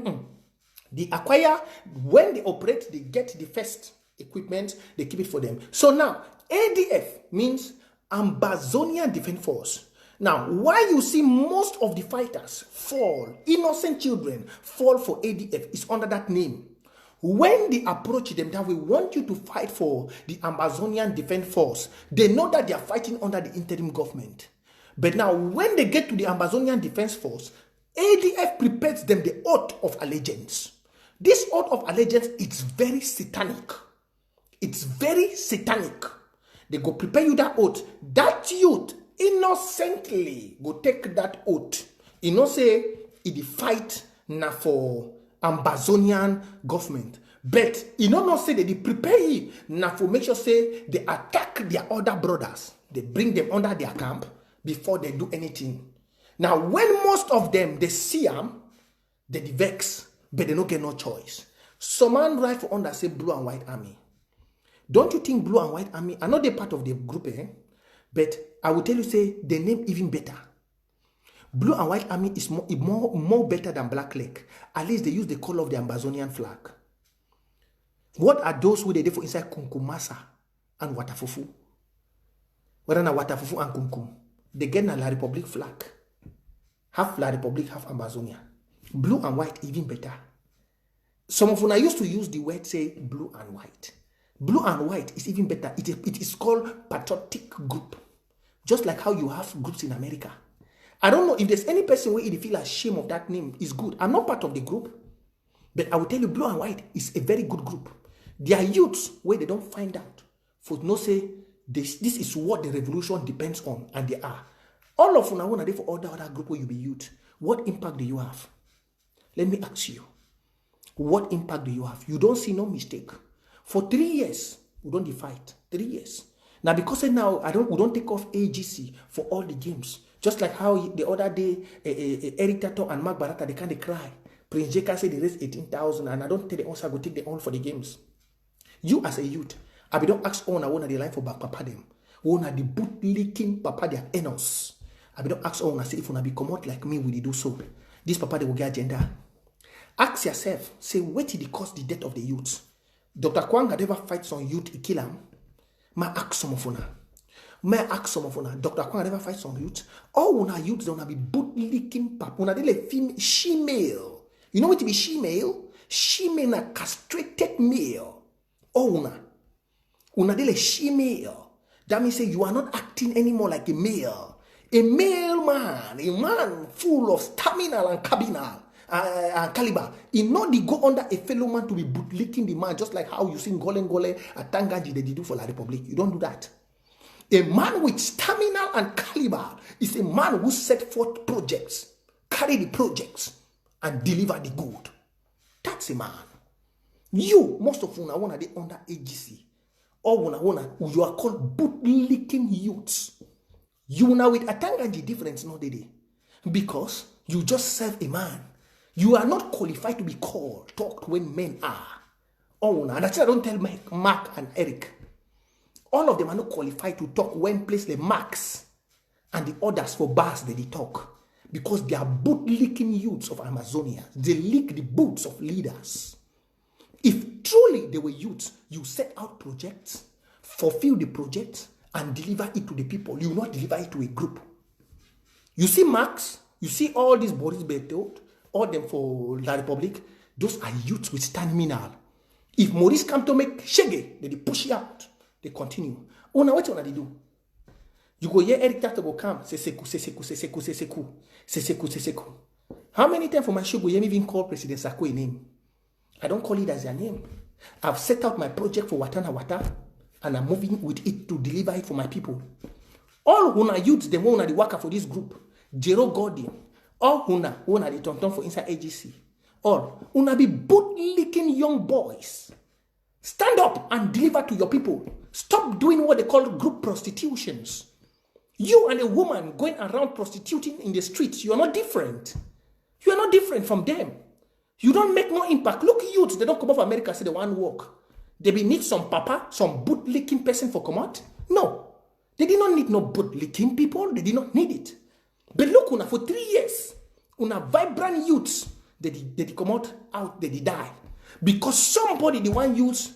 They acquire, when they operate, they get the first equipment, they keep it for them. So now, ADF means Ambazonian Defense Force. Now, why you see most of the fighters fall, innocent children fall for ADF is under that name. When they approach them that we want you to fight for the Ambazonian Defense Force, they know that they are fighting under the interim government. But now, when they get to the Ambazonian Defense Force, ADF prepares them the oath of allegiance. This oath of allegiance is very satanic. It's very satanic. They go prepare you that oath. That youth innocently go take that oath. You know say it fight na for Ambazonian government. But you know not say that they prepare you na for make sure say they attack their other brothers. They bring them under their camp before they do anything. Now when most of them they see them, they vex, but they don't get no choice. Some man write for under say Blue and White Army. Don't you think Blue and White Army are not they part of the group, But I will tell you, say, the name even better. Blue and White Army is more better than Black Lake. At least they use the color of the Ambazonian flag. What are those who they do for inside Kunkumasa and Watafufu? Whether na Watafufu and Kunkum, they get na La Republic flag. Half La Republic, half Ambazonia. Blue and white, even better. Some of you used to use the word, say, blue and white. Blue and white is even better. It is called patriotic group. Just like how you have groups in America. I don't know if there's any person where you feel ashamed of that name is good. I'm not part of the group. But I will tell you, blue and white is a very good group. There are youths where they don't find out. For no say, this is what the revolution depends on. And they are. All of you now want to for all the other group where you be youth. What impact do you have? Let me ask you. What impact do you have? You don't see no mistake. For 3 years, we don't fight. 3 years. Now, because now we don't take off AGC for all the games. Just like how the other day, Eric Tato and Mark Barata, they kind of cry. Prince Jeka said they raised 18,000, and I don't tell the also go take them all for the games. You as a youth, I don't ask owner the line for back papa them. Owner the boot licking papa their enos. I don't ask owner say if you be come out like me, will you do so? This papa they will get agenda. Ask yourself, say what did it cost the death of the youth? Dr. Kwang had ever fight some youth, he kill him. Ma ask some of una. May I ask some of una, Dr. Kwan never fight some youth? All una youths, they wanna be boot-licking pap. Una dele female, she-male. You know what to be she-male? She-male na castrated male. All una dele she-male. That means say you are not acting anymore like a male. A male man, a man full of stamina and caliber. He not the go under a fellow man to be bootlicking the man, just like how you sing Gole Ngole at Tangaji they do for La Republic. You don't do that. A man with stamina and caliber is a man who set forth projects, carry the projects, and deliver the good. That's a man. You, most of you, wanna be under AGC. Or you are called bootlicking youths. You now with Atangaji difference, no day. Because you just serve a man. You are not qualified to be called, talked when men are. And that's why I don't tell Mark and Eric. All of them are not qualified to talk when place the marks and the others for bars they talk. Because they are bootlicking youths of Amazonia. They lick the boots of leaders. If truly they were youths, you set out projects, fulfill the project, and deliver it to the people. You will not deliver it to a group. You see Marx, you see all these Boris Berthold, all them for La Republic, those are youths with stamina. If Maurice come to make shege, they push it out. They continue. Oh, now what they do? You go here, Eric Tato go come, seseku. How many times for my show go you even call President Sako a name? I don't call it as their name. I've set out my project for Watana Wata, and I'm moving with it to deliver it for my people. All who are youths, the one are the worker for this group. Jero Gordy. All who are the tonton for inside AGC. All who are be boot-licking young boys. Stand up and deliver to your people. Stop doing what they call group prostitutions. You and a woman going around prostituting in the streets, you are not different. You are not different from them. You don't make no impact. Look, youths, they don't come off America say they want to work. They be need some papa, some boot-licking person for come out? No. They did not need no boot-licking people. They did not need it. But look, una for 3 years, una vibrant youths, they come out, they die. Because somebody, they want use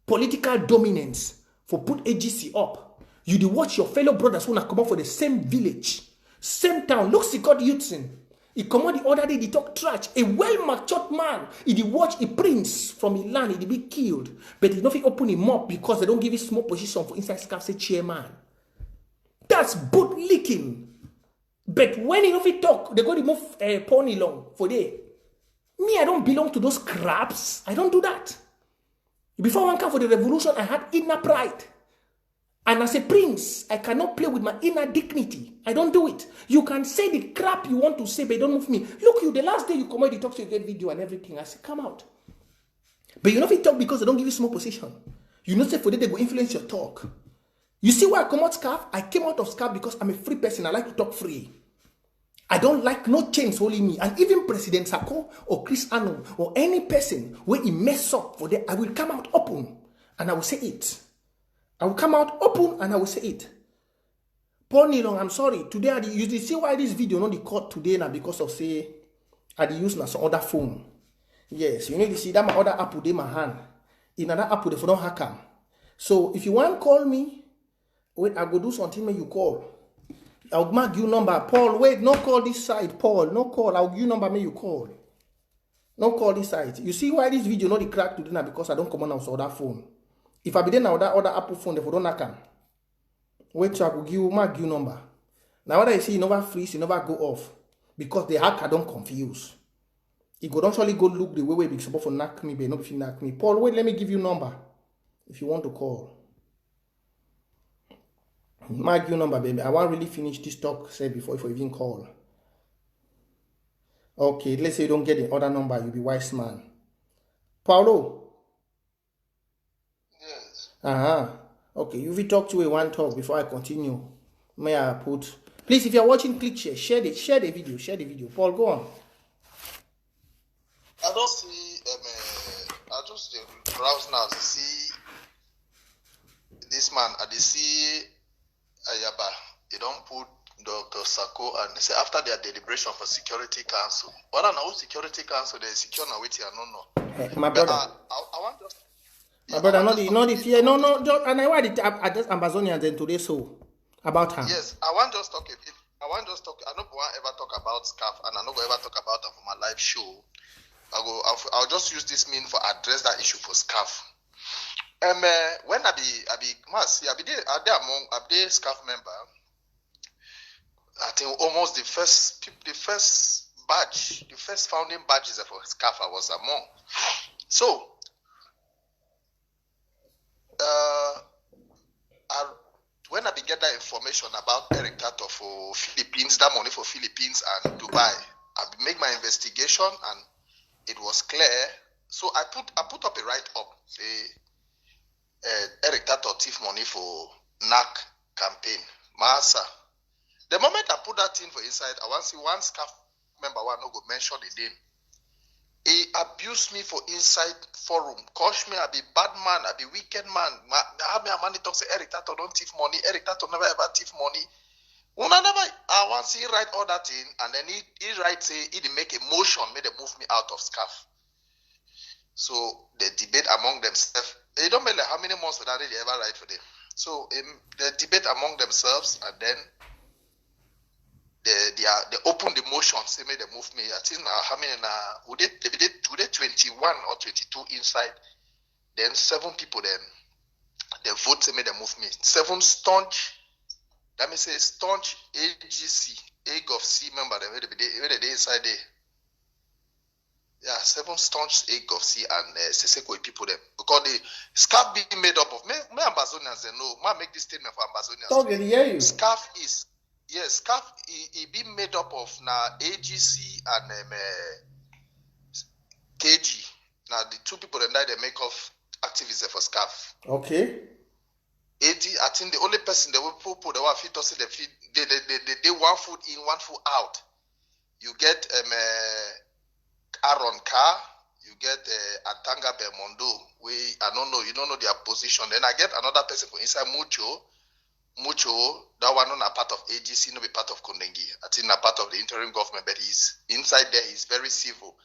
political dominance for put AGC up. You do watch your fellow brothers who come out for the same village, same town. Look, Sikot Youthsin. He come out the other day, they talk trash. A well-matured man, he watch a prince from his land, he be killed. But he don't open him up because they don't give him small position for inside scarf, say chairman. That's bootlicking. But when he don't talk, they go remove pony long for day. Me, I don't belong to those crabs. I don't do that. Before one come for the revolution, I had inner pride. And as a prince, I cannot play with my inner dignity. I don't do it. You can say the crap you want to say, but don't move me. Look, you, the last day you come out, you talk to your get video and everything. I say, come out. But you know if you talk because they don't give you small position. You know say for them, they go influence your talk. You see why I come out scarf? I came out of scarf because I'm a free person. I like to talk free. I don't like no chains holding me. And even President Sako or Chris Ano or any person where he mess up for them, I will come out open and I will say it. I will come out open and I will say it. Paul Nilong, I'm sorry. Today, you see why this video not the court today now because of say I use na some other phone. Yes, you need to see that my other app today my hand. In another app they don't hack am. So if you want to call me, wait, I go do something when you call. I'll mark you number. Paul, wait, no call this side. Paul, no call. I'll give you number when you call. No call this side. You see why this video not the crack today now because I don't come on with other phone. If I be there now that other Apple phone, they don't hack am. Wait, so I will give you mark you number. Now what I see, you never freeze, you never go off. Because the hacker don't confuse. He go don't surely go look the way because supposed to knock me, but not if you knock me. Paul, wait, let me give you number. If you want to call. Mark your number, baby. I want really finish this talk say before you even call. Okay, let's say you don't get the other number, you'll be wise man. Paulo. Yes. Okay, you will talk to a one talk before I continue. May I put please if you're watching, click share the video. Paul, go on. I don't see I just browse now to see this man at the see Ayaba. They don't put Dr. Sako and they say after their deliberation for Security Council. What are now Security Council? They secure now wait here, no. My brother. I want just my brother, not the fear. No, and I want it at this Amazonian then today so. about her. Yes, I want just talk a bit. I want just talk. I don't want ever talk about scarf, and I don't go ever talk about it for my live show. I'll just use this mean for address that issue for scarf. When I be scarf member. I think almost the first badge, the first founding badges for scarf I was among. So, when I get that information about Eric Tato for Philippines, that money for Philippines and Dubai, I make my investigation and it was clear. So I put up a write-up, say Eric Tato thief money for NAC campaign, Masa. The moment I put that in for inside, I want to see one scarf member one no go mention the name. He abused me for inside forum. Caution me, I be bad man, I be wicked man. I have money talk say Eric Tato don't thief money. Eric Tato never ever thief money. I want to see write all that in, and then he write say he make a motion, made them move me out of scarf. So the debate among themselves, they don't matter how many months without they ever write for them. So the debate among themselves, and then they open the motion, say may they move me. I think how many would they 21 or 22 inside? Then 7 people then they vote say may they move me. 7 staunch, that means say staunch AGC, AGOV-C member where they inside there. Yeah, 7 staunch AGOV-C and Seseko people them. Because the scarf being made up of me Ambazonians they know. I make this statement for Ambazonians. Talking hear you. Scarf is scarf it be made up of now AGC and KG. Now the 2 people that they make of activists for scarf. Okay. AG, I think the only person that will put the one fit to say they 1 foot in, 1 foot out. You get Aaron Carr, you get Atanga Belmondo. I don't know, you don't know their position. Then I get another person for inside Mucho, that one not part of AGC, not be part of Kondengi. I think not part of the interim government, but he's inside there, he's very civil.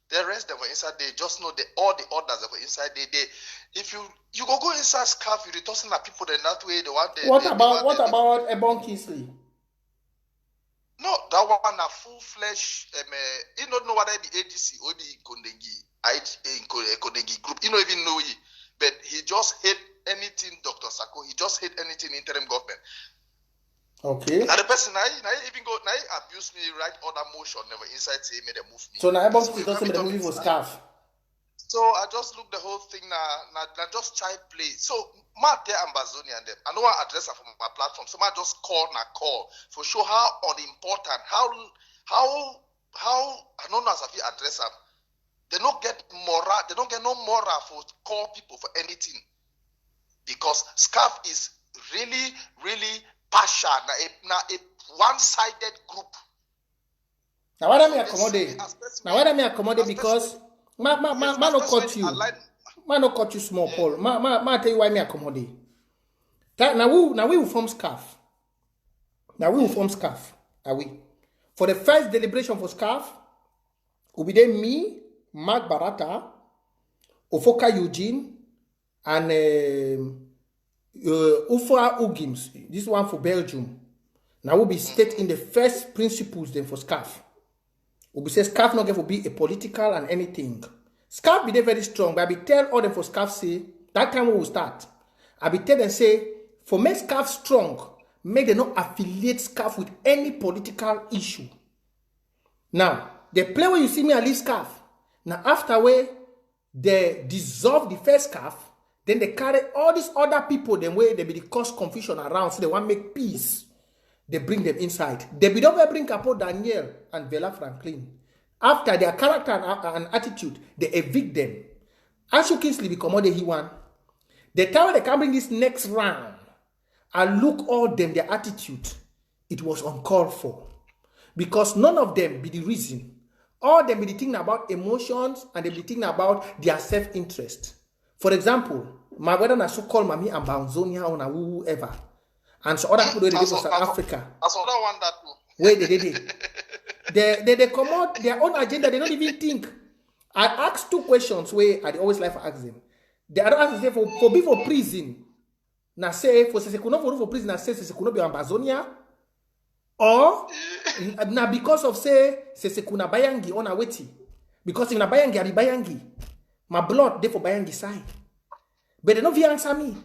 The rest that were inside there, just know all the orders that were inside there. If you go inside scarf, you're tossing at people in that way. What about Ebon Kingsley? No, that one a full-fledged. He don't know what I be AGC or the Kondengi group. He don't even know it, but he just hate anything Dr. Sako. He just hate anything interim government. Okay. Now the person now even go now abuse me, write other motion never inside say made them move me. So now Ebon Kingsley doesn't make the movie for scarf. So I just look the whole thing now just child play. So my there Ambazonian and them. I know I address her from my platform. So I just call for show how unimportant, how I don't know as if you address them. They don't get moral, they don't get no moral for call people for anything. Because scarf is really, really partial, a one-sided group. Now why don't me accommodate? Because man no cut you. Man no cut you small, Paul. Man tell you why me accommodate. Now we will form scarf. Are we? For the first deliberation for scarf, will be there me, Mark Barata, Ofoka Eugene, and Ufa Ugims. This one for Belgium. Now we'll be stating the first principles then for scarf. We'll be say scarf not going to be a political and anything. Scarf be there very strong, but I be tell all them for scarf say that time we will start. I be tell them say for make scarf strong, make them not affiliate scarf with any political issue. Now the play where you see me at least scarf. Now after way they dissolve the first scarf, then they carry all these other people them way they be the cause confusion around, so they want to make peace. They bring them inside. They be don't bring Capo Daniel and Vela Franklin. After their character and attitude, they evict them. Ashu Kingsley become what he want. The time they can bring this next round and look all them their attitude, it was uncalled for. Because none of them be the reason. All them be the thinking about emotions and they be thinking about their self-interest. For example, my brother na so called Mami and Banzonia or whoever. And so other people they live in South Africa. I saw that one that too. Wait, they come out their own agenda, they don't even think. I asked 2 questions where I always like to ask them. The other answer say for prison. na say for Seseku no for prison na say Seseku no be Ambazonia or na because of say Seseku na Bayangi on a weti. Because if na Bayangi, I be Bayangi. My blood dey for Bayangi side. But they no fit answer me.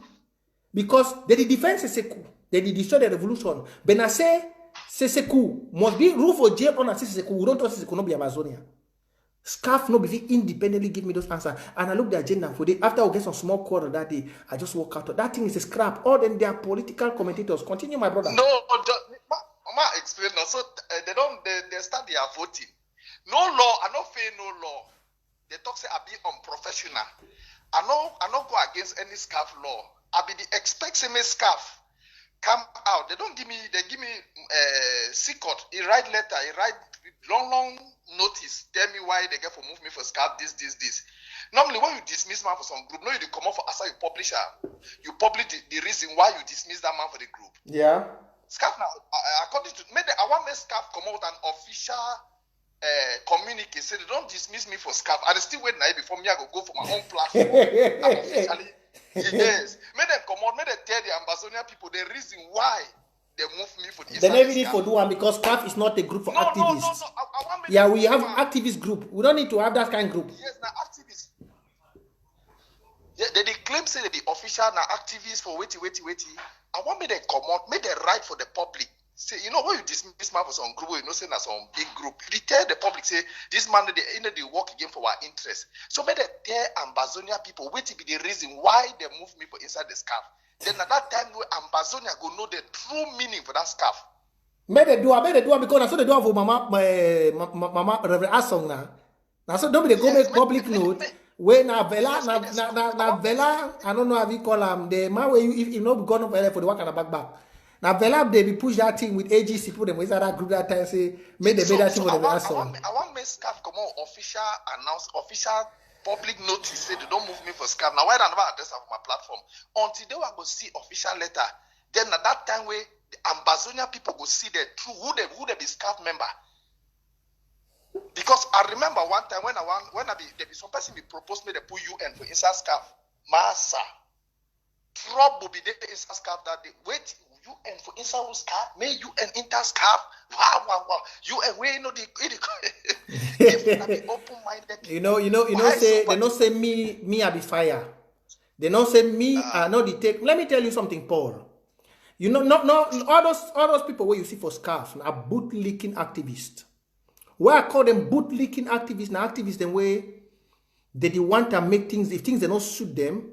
Because they did defend Seseku. They did destroy the revolution. But na say Seseku must be rule for jail on a Seseku. We don't trust Seseku no be Amazonia. Scarf no be independently give me those answers. And I look the agenda for the after we get some small quarter that day, I just walk out. That thing is a scrap. All them their political commentators. Continue, my brother. No, ma explain now. So they start their voting. No law, I no fair no law. They talk say I be unprofessional. I no go against any scarf law. I be the expect say me scarf come out. They give me secret. He write letter, he write long notice. Tell me why they get for move me for scarf this. Normally when you dismiss man for some group, no you come out for after you publish you publish the reason why you dismiss that man for the group. Yeah. Scarf now, according to I want my scarf come out an official communique say they don't dismiss me for scarf. I still wait now before me I go for my own platform and officially yes. May them come out, may they tell the Ambazonia people the reason why they move me for the they never need for do one because scarf is not a group for activists. No. I want yeah, we have activist group. We don't need to have that kind of group. Yes, now activists. Yeah, they claim say they be official now activists for wait. I want me they come out, may they write for the public. Say, you know, when you dismiss man for some group, you know, say that's some big group. You tell the public, say, this man, they work again for our interest. So, may they tell Ambazonia people, what be the reason why they move me for inside the scarf. Then at that time, Ambazonia go know the true meaning for that scarf. May they do because I saw they do for Mama Reverend Asong now. Now, so don't be the go make public note. When na Vela, I don't know how you call them. The man where you know gone up for the work and the back. Now, Vela, they be push that thing with AGC, put them with that group that time, say, made the better thing for the answer. I want my scarf come out official public notice, say they don't move me for scarf. Now, why don't I address on my platform? Until they will go see official letter, then at that time, where the Ambazonia people go see the true, who they be scarf member. Because I remember one time when there be some person be proposed me they put UN for inside scarf. Massa. Trouble be there inside scarf that day. Wait. UN for inside scarf, may UN inter scarf. Wow. UN we know the open-minded. You know, say they not say me I be fire. They not say me I know the take. Let me tell you something, Paul. You know, not all those people where you see for scarf are bootlicking activists. Why I call them bootlicking activists? Now activists the way they want to make things, if things they don't suit them,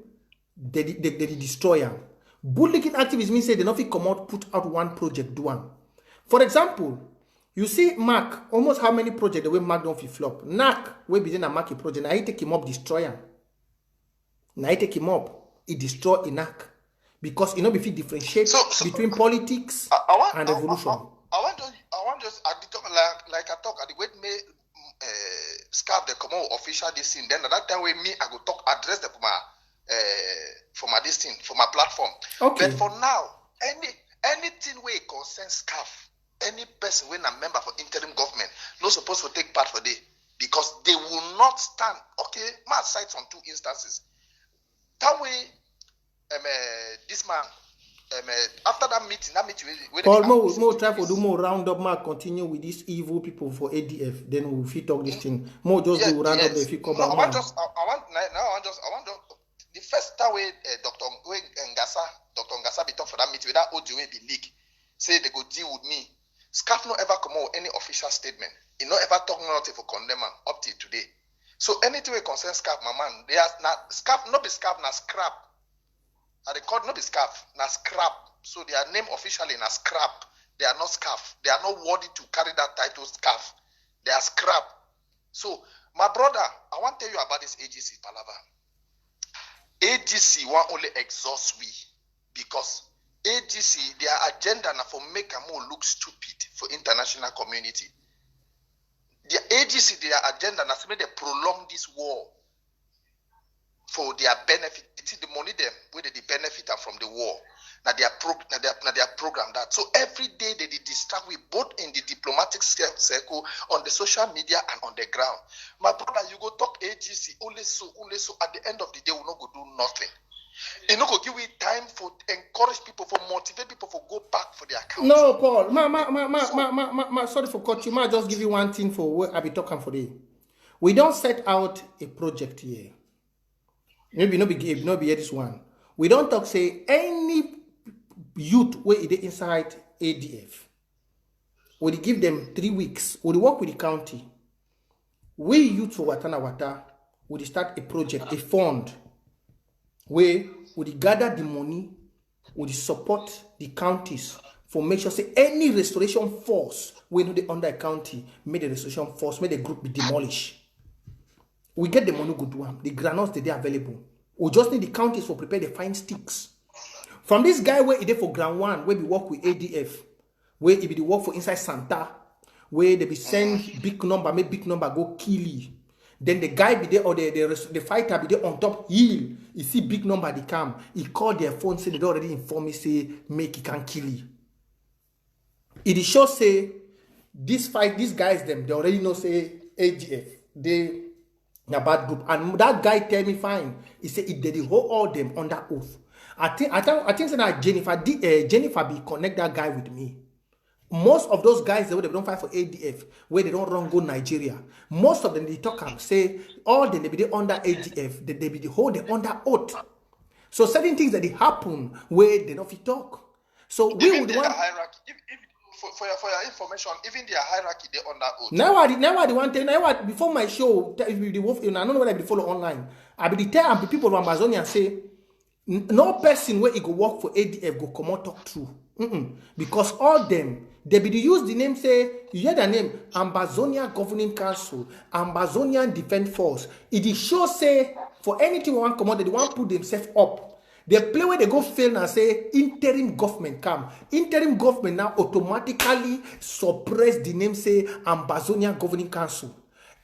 they destroy them. Bootlicking activists means say they don't come out, put out one project, do one. For example, you see Mark, almost how many projects the way Mark don't flop. NAC, where begin a Mark project, now he take him up, destroy him. Now he take him up, he destroy NAC. Because you know if you differentiate between politics and revolution. I want just like I talk at the way me scarf the come out official this thing. Then at that time with me I go talk address the for my this thing, for my platform. Okay. But for now, anything where it concerns scarf, any person when a member for interim government not supposed to take part for day because they will not stand. Okay, my cites on 2 instances. That way, this man. After that meeting Paul, more try to do more roundup, more continue with these evil people for ADF. Then we'll fit talk this thing. More just do roundup if you come back. I want the first time where Dr. Ngasa be talk for that meeting, that audio will be leaked. Say they go deal with me. Scarf no ever come out any official statement. He no ever talk nothing for condemn up till today. So anything we concern Scarf, my man, they are not Scarf, not be Scarf, na scrap. I record not be scarf, na scrap. So they are named officially na scrap. They are not scarf. They are not worthy to carry that title scarf. They are scrap. So my brother, I want to tell you about this AGC palava. AGC want only exhaust we because AGC their agenda na for make a more look stupid for international community. The AGC their agenda na to make they prolong this war for their benefit. It's the money them where they benefit from the war. Now their program that. So every day they distract with both in the diplomatic circle, on the social media and on the ground. My brother, you go talk AGC only so at the end of the day we not go do nothing. You know, go give it time for encourage people, for motivate people, for go back for their country. No, Paul. Sorry for cut you. Ma, just give you one thing for what I be talking for the. We don't set out a project here. Maybe not be here this one. We don't talk say any youth where it inside ADF. We give them 3 weeks. We work with the county. We youth for Watana Wata. We start a project, a fund, where we gather the money, we support the counties for make sure say any restoration force when they under a county make the restoration force, make the group be demolished. We get the money good one. The granules they are available. We just need the counties for prepare the fine sticks. From this guy where he did for ground one, where we work with ADF, where he be the work for inside Santa, where they be send big number, make big number go kill you. Then the guy be there or the fighter be there on top hill. You see big number they come. He call their phone, say they already inform me, say make he can kill you. It is sure say this fight, these guys them, they already know say AGF. They a bad group. And that guy tell me fine. He said if they hold all them under oath. I think that Jennifer be connect that guy with me. Most of those guys they don't fight for ADF, where they don't run go Nigeria. Most of them they talk and say all them they be under ADF, they be hold them under oath. So certain things that they happen where they don't fit talk. So we Even would their want hierarchy, for your information, even their hierarchy they under oath. now I want to now before my show if the wolf, I don't know whether I be follow online. I be tell and people from Amazonia say no person where he go work for ADF go come out talk true. Because all them they be use the name say you hear the name Ambazonia Governing Council, Ambazonian Defense Force. It is sure say for anything we want come out they want put themselves up. They play where they go fail and say interim government come. Interim government now automatically suppress the name say Ambazonia Governing Council.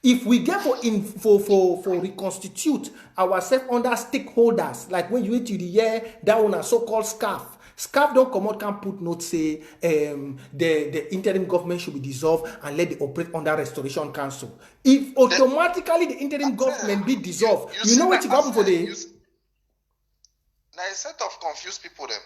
If we get for reconstitute ourselves under stakeholders, like when you went to the year that one a so-called SCAF don't come out can put note say the interim government should be dissolved and let it operate under restoration council. If automatically the interim government be dissolved, you know what you got for the now a set of confused people them.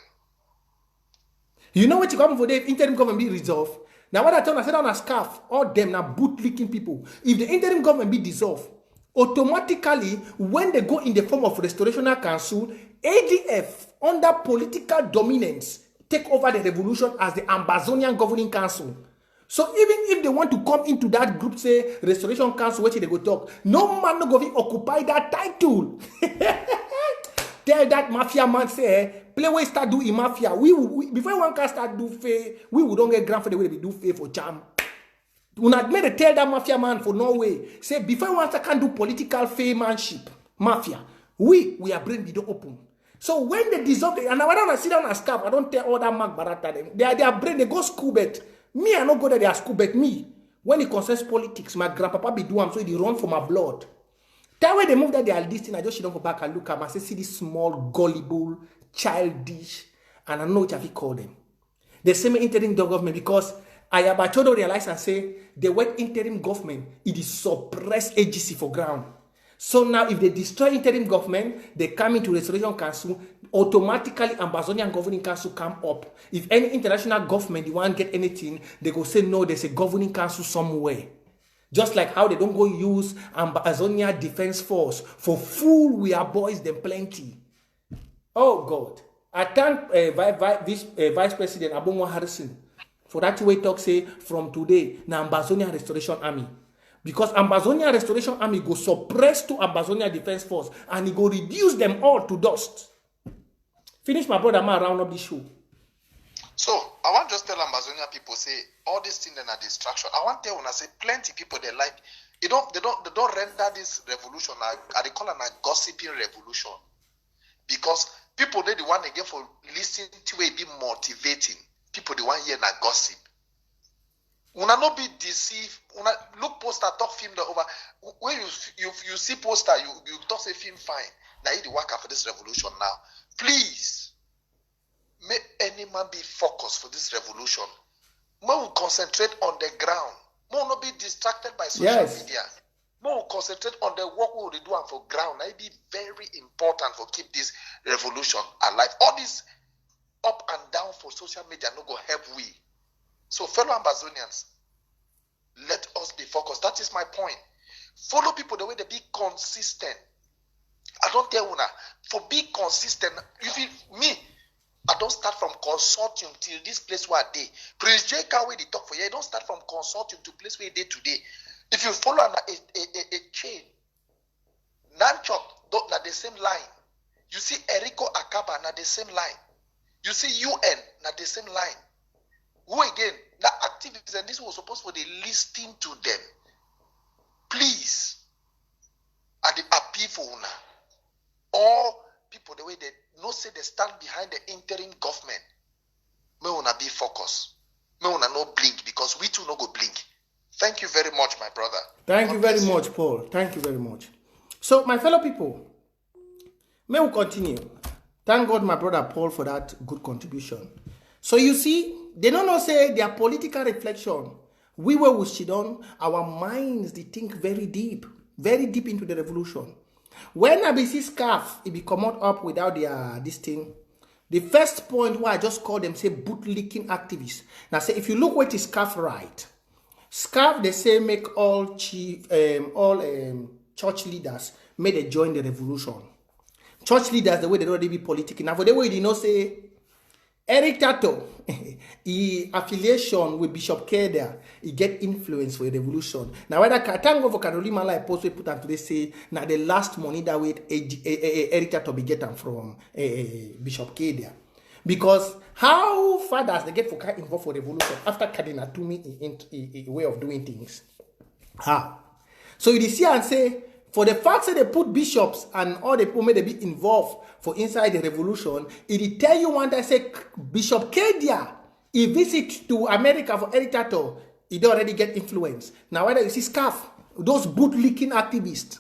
You know what you got for the interim government be resolved. Now what I tell you, I said on a scarf, all them now bootlicking people. If the interim government be dissolved, automatically when they go in the form of restoration council, ADF under political dominance take over the revolution as the Ambazonian Governing Council. So even if they want to come into that group, say restoration council, which they go talk, no man no go be occupy that title. Tell that mafia man say, play where start do in mafia. We before one can start do fair, we would don't get grant for the way we do fair for jam. We not made to tell that mafia man for Norway. Say before one can do political fairmanship, mafia. We are brain don't open. So when they dissolve it, and I don't sit down and scarf, I don't tell all that Mark Barata them. They are brain, they go school bet. Me, I don't go there, they are school bet. Me, when it concerns politics, my grandpapa be do am so they run for my blood. That way they move that they are listening, I just sit down for back and look at them and say, see this small, gullible, childish, and I know what I call them. They say me interim government because I have Achodo realize and say the word interim government, it is suppress agency for ground. So now if they destroy interim government, they come into restoration council, automatically Ambazonian Governing Council come up. If any international government they want to get anything, they go say no, there's a governing council somewhere. Just like how they don't go use Ambazonia Defense Force for fool we are boys them plenty. Oh God. I thank Vice President Abonwa Harrison for that way talk say from today na Ambazonia Restoration Army. Because Ambazonia Restoration Army go suppress to Ambazonia Defense Force and he go reduce them all to dust. Finish my brother man round up the show. So I want just tell Amazonia people say all these things are distraction. I want to tell when I say plenty people they like they don't render this revolution. I they call it a gossiping revolution. Because people they the one again for listening to it be motivating. People the one hear na gossip. Una not be deceived. Una look poster talk film the over. When you see poster you talk say film fine. Now you the work for this revolution now. Please. May any man be focused for this revolution. Man will concentrate on the ground. Man will not be distracted by social media. More concentrate on the work we will do and for ground. It be very important for keep this revolution alive. All this up and down for social media no go help we. So fellow Ambazonians, let us be focused. That is my point. Follow people the way they be consistent. I don't tell una for be consistent. If me, I don't start from consortium till this place where I dey. Prince J. Kawe they talk for you. I don't start from consortium to place where they today. If you follow a chain, Nanchok not the same line. You see Eriko Akaba not the same line. You see UN not the same line. Who again? That activities and this was supposed for the listening to them. Please, and the appeal for una. All people the way they no say they stand behind the interim government. May una be focused. May una no blink because we too no go blink. Thank you very much, my brother. Thank you very much, Paul. Thank you very much. So, my fellow people, may we continue. Thank God, my brother Paul, for that good contribution. So, you see, they don't say their political reflection. We were with Shidon, our minds, they think very deep into the revolution. When ABC scarf, it be come up without their this thing. The first point where I just call them, say, bootlicking activists. Now, say, if you look what is scarf right, scarf, they say, make all church leaders may they join the revolution. Church leaders, the way they already be political. Now, for the way they know, say, Eric Tato, he affiliation with Bishop Kedia, he get influence for a revolution. Now, when I can't go for Carolina, like post we put on today, say, now the last money that way Eric Tato be getting from Bishop Kedia. Because how far does they get for involved for revolution after Cardinal Tumi in way of doing things? How? So you see and say, for the fact that they put bishops and all the people may they be involved for inside the revolution, it tell you one that say Bishop Kedia, he visit to America for Eric Tato, he already get influence. Now whether you see scarf, those bootlicking activists,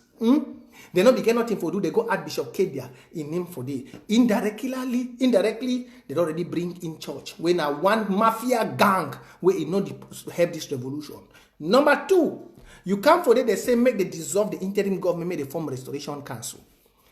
they not begin nothing for do, they go at Bishop Kedia in name for the indirectly, they already bring in church. When now one mafia gang where it not help this revolution. Number two, you come for they say make they dissolve the interim government, make they form Restoration Council.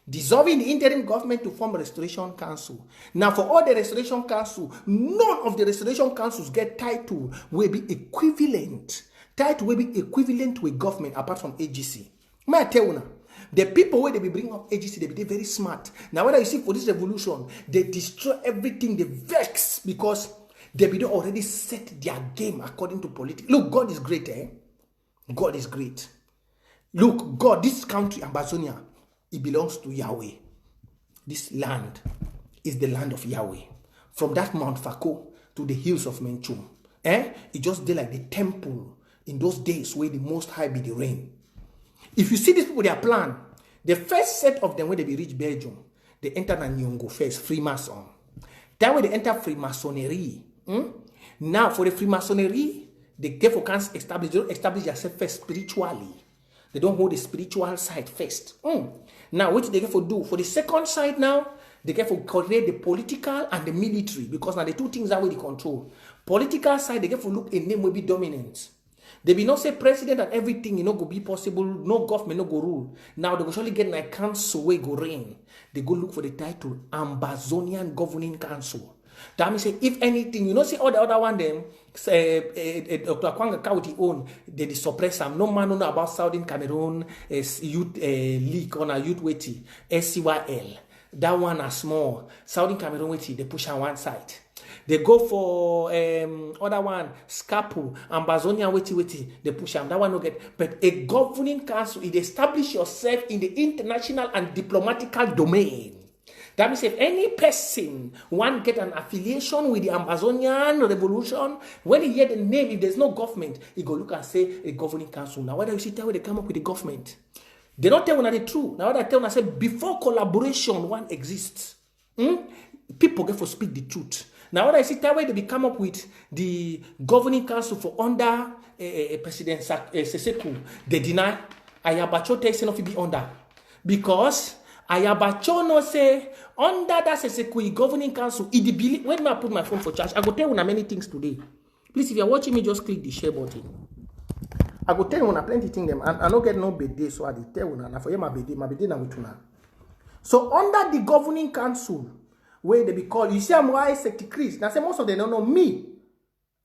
Dissolving the interim government to form a Restoration Council. Now, for all the Restoration Council, none of the Restoration Councils get title will be equivalent. Title will be equivalent to a government apart from AGC. May I tell you now, the people where they be bring up AGC, they be very smart. Now, when you see for this revolution, they destroy everything, they vex because they be already set their game according to politics. Look, God is great, eh? God is great. Look, God, this country, Ambazonia, it belongs to Yahweh. This land is the land of Yahweh. From that Mount Fako to the hills of Menchum. It just did like the temple in those days where the Most High be the rain. If you see these people, their plan, the first set of them when they be reach Belgium, they enter Nyongo first, Freemason. That way they enter Freemasonry. Now for the Freemasonry, they therefore can't establish themselves first spiritually. They don't hold the spiritual side first. Now, what they get for do? For the second side now, they get for create the political and the military. Because now the two things are where they control. Political side, they get for look a name will be dominant. They be not say president and everything, go be possible. No government, no go rule. Now, they will surely get like council where go reign. They go look for the title Ambazonian Governing Council. That means if anything, see all the other one them, Dr. Kwanga Kauti own, they suppress them. No man know about Southern Cameroon, youth league on a youth weighty, SCYL. That one are small. Southern Cameroon weighty, they push on one side. They go for other one, Scapu, Ambazonia weighty, they push them. That one no get. But a governing council, it establish yourself in the international and diplomatical domain. That means if any person want get an affiliation with the Ambazonian revolution, when he hear the name, if there's no government, he go look and say a governing council. Now, whether you see tell where they come up with the government, they don't tell when the truth. Now, what I tell when I say before collaboration one exists, people get for speak the truth. Now, what I see tell where they come up with the governing council for under President Seseku, they deny Ayabacho takes enough to be under because Ayabacho no say under that Sesekui governing council, it believe when I put my phone for charge, I go tell you many things today. Please, if you're watching me, just click the share button. I go tell you when I plenty thing them, and I don't get no birthday, so I tell you now for you my birthday now with una. So under the governing council, where they be called, you see I'm why secretaries. Now say most of them don't know me.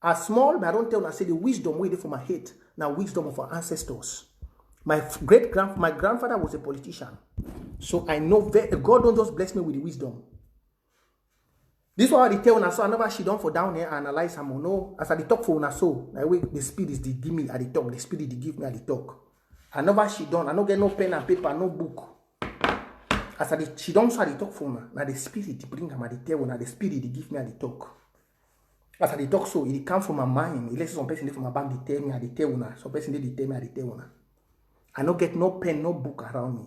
As small, but I don't tell you, I say the wisdom waiting for my head. Now wisdom of our ancestors. My grandfather was a politician. So I know God don't just bless me with the wisdom. This is what I tell una, so I never she done for down here and analyze am no. As I talk for una so, na way the spirit is the give me at the talk, the spirit they give me at the talk. I never she done, I no get no pen and paper, no book. As she done so I talk for una, na the spirit they bring am at the tell una, the spirit they give me at the talk. As I talk so, it come from my mind. It lets some person from my back they tell me at the tell una, some person they tell me at the tell una. I no get no pen, no book around me.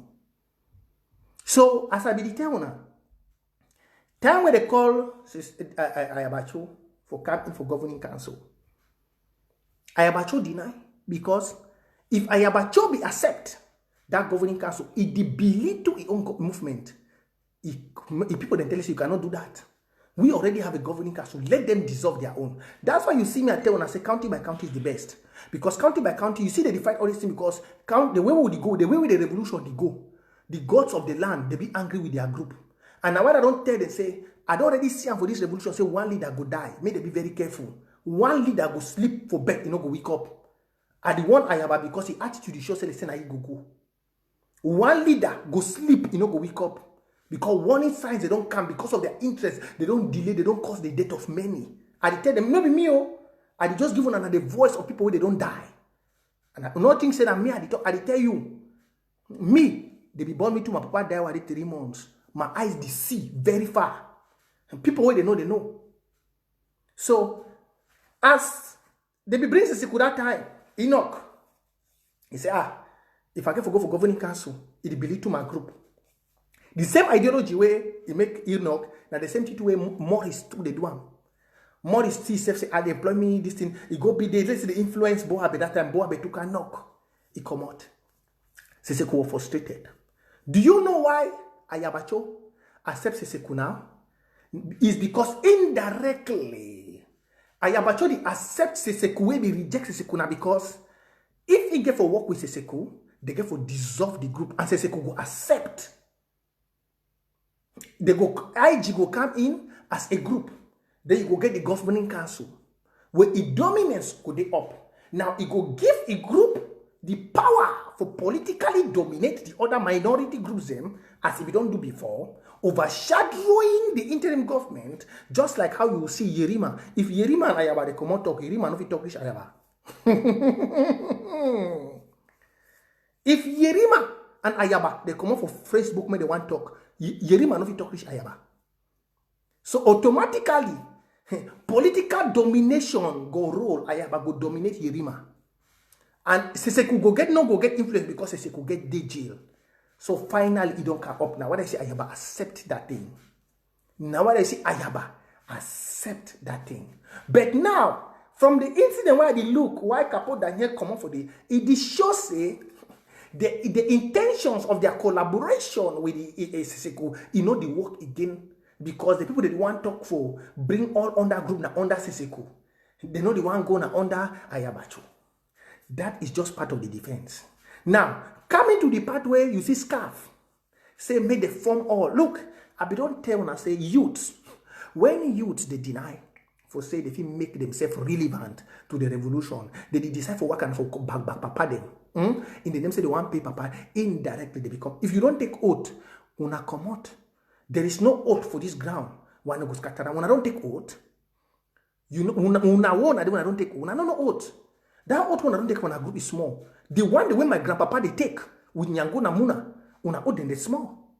So as I be the tell una. Time where they call Ayabacho for camping for governing council. Ayabacho deny because if Ayabacho be accept that governing council, it debilitates its own movement. If people then tell us you cannot do that, we already have a governing council. Let them dissolve their own. That's why you see me at when I say county by county is the best. Because county by county, you see they fight all these things because the way we go, the way with the revolution they go, the gods of the land they be angry with their group. And now when I don't tell them, say, I don't already see them for this revolution, say one leader go die. May they be very careful. One leader go sleep for bed, go wake up. And the one Ayaba, because the attitude is show, say, listen, I go. One leader go sleep, go wake up. Because warning signs, they don't come because of their interest. They don't delay, they don't cause the death of many. I tell them, no be me, I just give one another the voice of people where they don't die. And nothing said that me, I tell you, me, they be born me to my papa die while 3 months. My eyes they see very far. And people where they know. So, as they be bring Seseku that time, Enoch, he say, if I get for go for governing council, it be lead to my group. The same ideology where he make Enoch, now the same thing way Morris too they do. Morris see say, they employ me, this thing, he go be there, let's see the influence Boabe that time, Boabe took a knock. He come out. Seseku was frustrated. Do you know why Ayabacho accepts Seseku now? Is because indirectly Ayabacho accepts Seseku when he rejects Seseku now because if he get for work with Seseku, they get for dissolve the group and Seseku go accept. They go IG go come in as a group. Then you go get the governing council where the dominance go dey up. Now it go give a group the power for politically dominate the other minority groups them as if we don't do before, overshadowing the interim government, just like how you will see Yerima. If Yerima and Ayaba they come out talk, Yerima no fit talk this Ayaba. If Yerima and Ayaba they come out for Facebook when they want talk, Yerima no fit talk this Ayaba. So automatically, political domination go roll. Ayaba go dominate Yerima. And Seseku go get influence because Seseku get the jail. So finally, it don't come up. Now, what I say, Ayaba accept that thing. Now, what I say, Ayaba accept that thing. But now, from the incident where they look, why Capo Daniel come up for it shows the intentions of their collaboration with the Seseku, the work again. Because the people that want to talk for bring all under group now under Seseku. They know the one go now under Ayabacho. That is just part of the defense. Now, coming to the part where you see scarf, say make the form all. Look, I don't tell when I say youths. When youths they deny, for say they feel make themselves relevant to the revolution, they decide for what kind of back papa them. In the name say they want pay papa, indirectly they become. If you don't take oath, una come out. There is no oath for this ground. When I don't take oath, you know, una don't take oath. No oath. That oath one I don't take when a group is small. The way my grandpapa they take with Nyango na Muna, una oath in the small.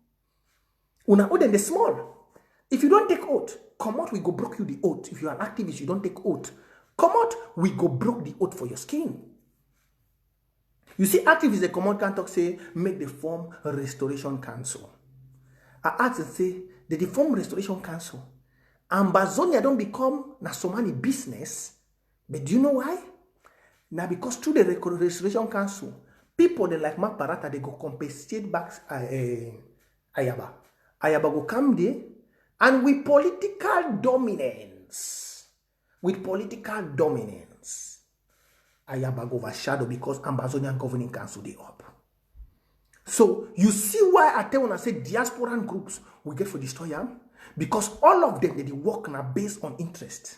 Una oath in the small. If you don't take oath, come out, we go broke you the oath. If you are an activist, you don't take oath. Come out, we go broke the oath for your skin. You see, activists they come out can talk say make the form restoration council. I ask and say they form restoration council. Ambazonia don't become na so many business. But do you know why? Now, because through the Restoration Council, people they like Mark Barata, they go compensate back Ayaba. Ayaba go come there, and with political dominance, Ayaba go overshadow because Ambazonian Governing Council they up. So you see why I tell when I say diaspora groups we get for destroy them? Because all of them they work now based on interest.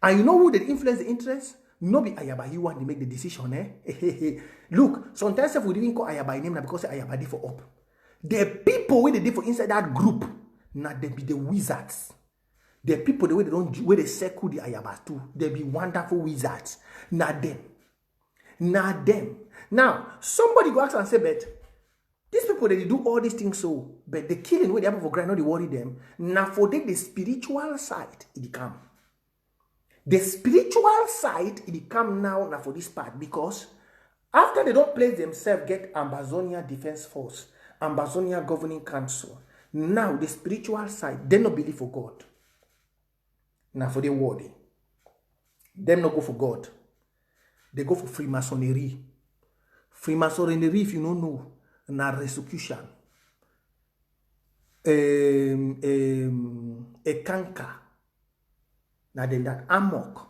And you know who they influence the interest? No be Ayaba, you want to make the decision, eh? Look, sometimes if we didn't call Ayaba name now because Ayaba did for up. The people where they did for inside that group, now they be the wizards. The people the way they don't where they circle the Ayaba too, they be wonderful wizards. Not them. Not them. Now, somebody go ask and say, but these people they do all these things so, but the killing where they have for granted, not they worry them. Now for them, the spiritual side, it come. The spiritual side, it come now for this part because after they don't place themselves, get Ambazonia Defense Force, Ambazonia Governing Council. Now the spiritual side, they not believe for God. Now for the worthy. Them not go for God. They go for Freemasonry. Freemasonry, if you don't know, na restitution. A canker. Now then that amok.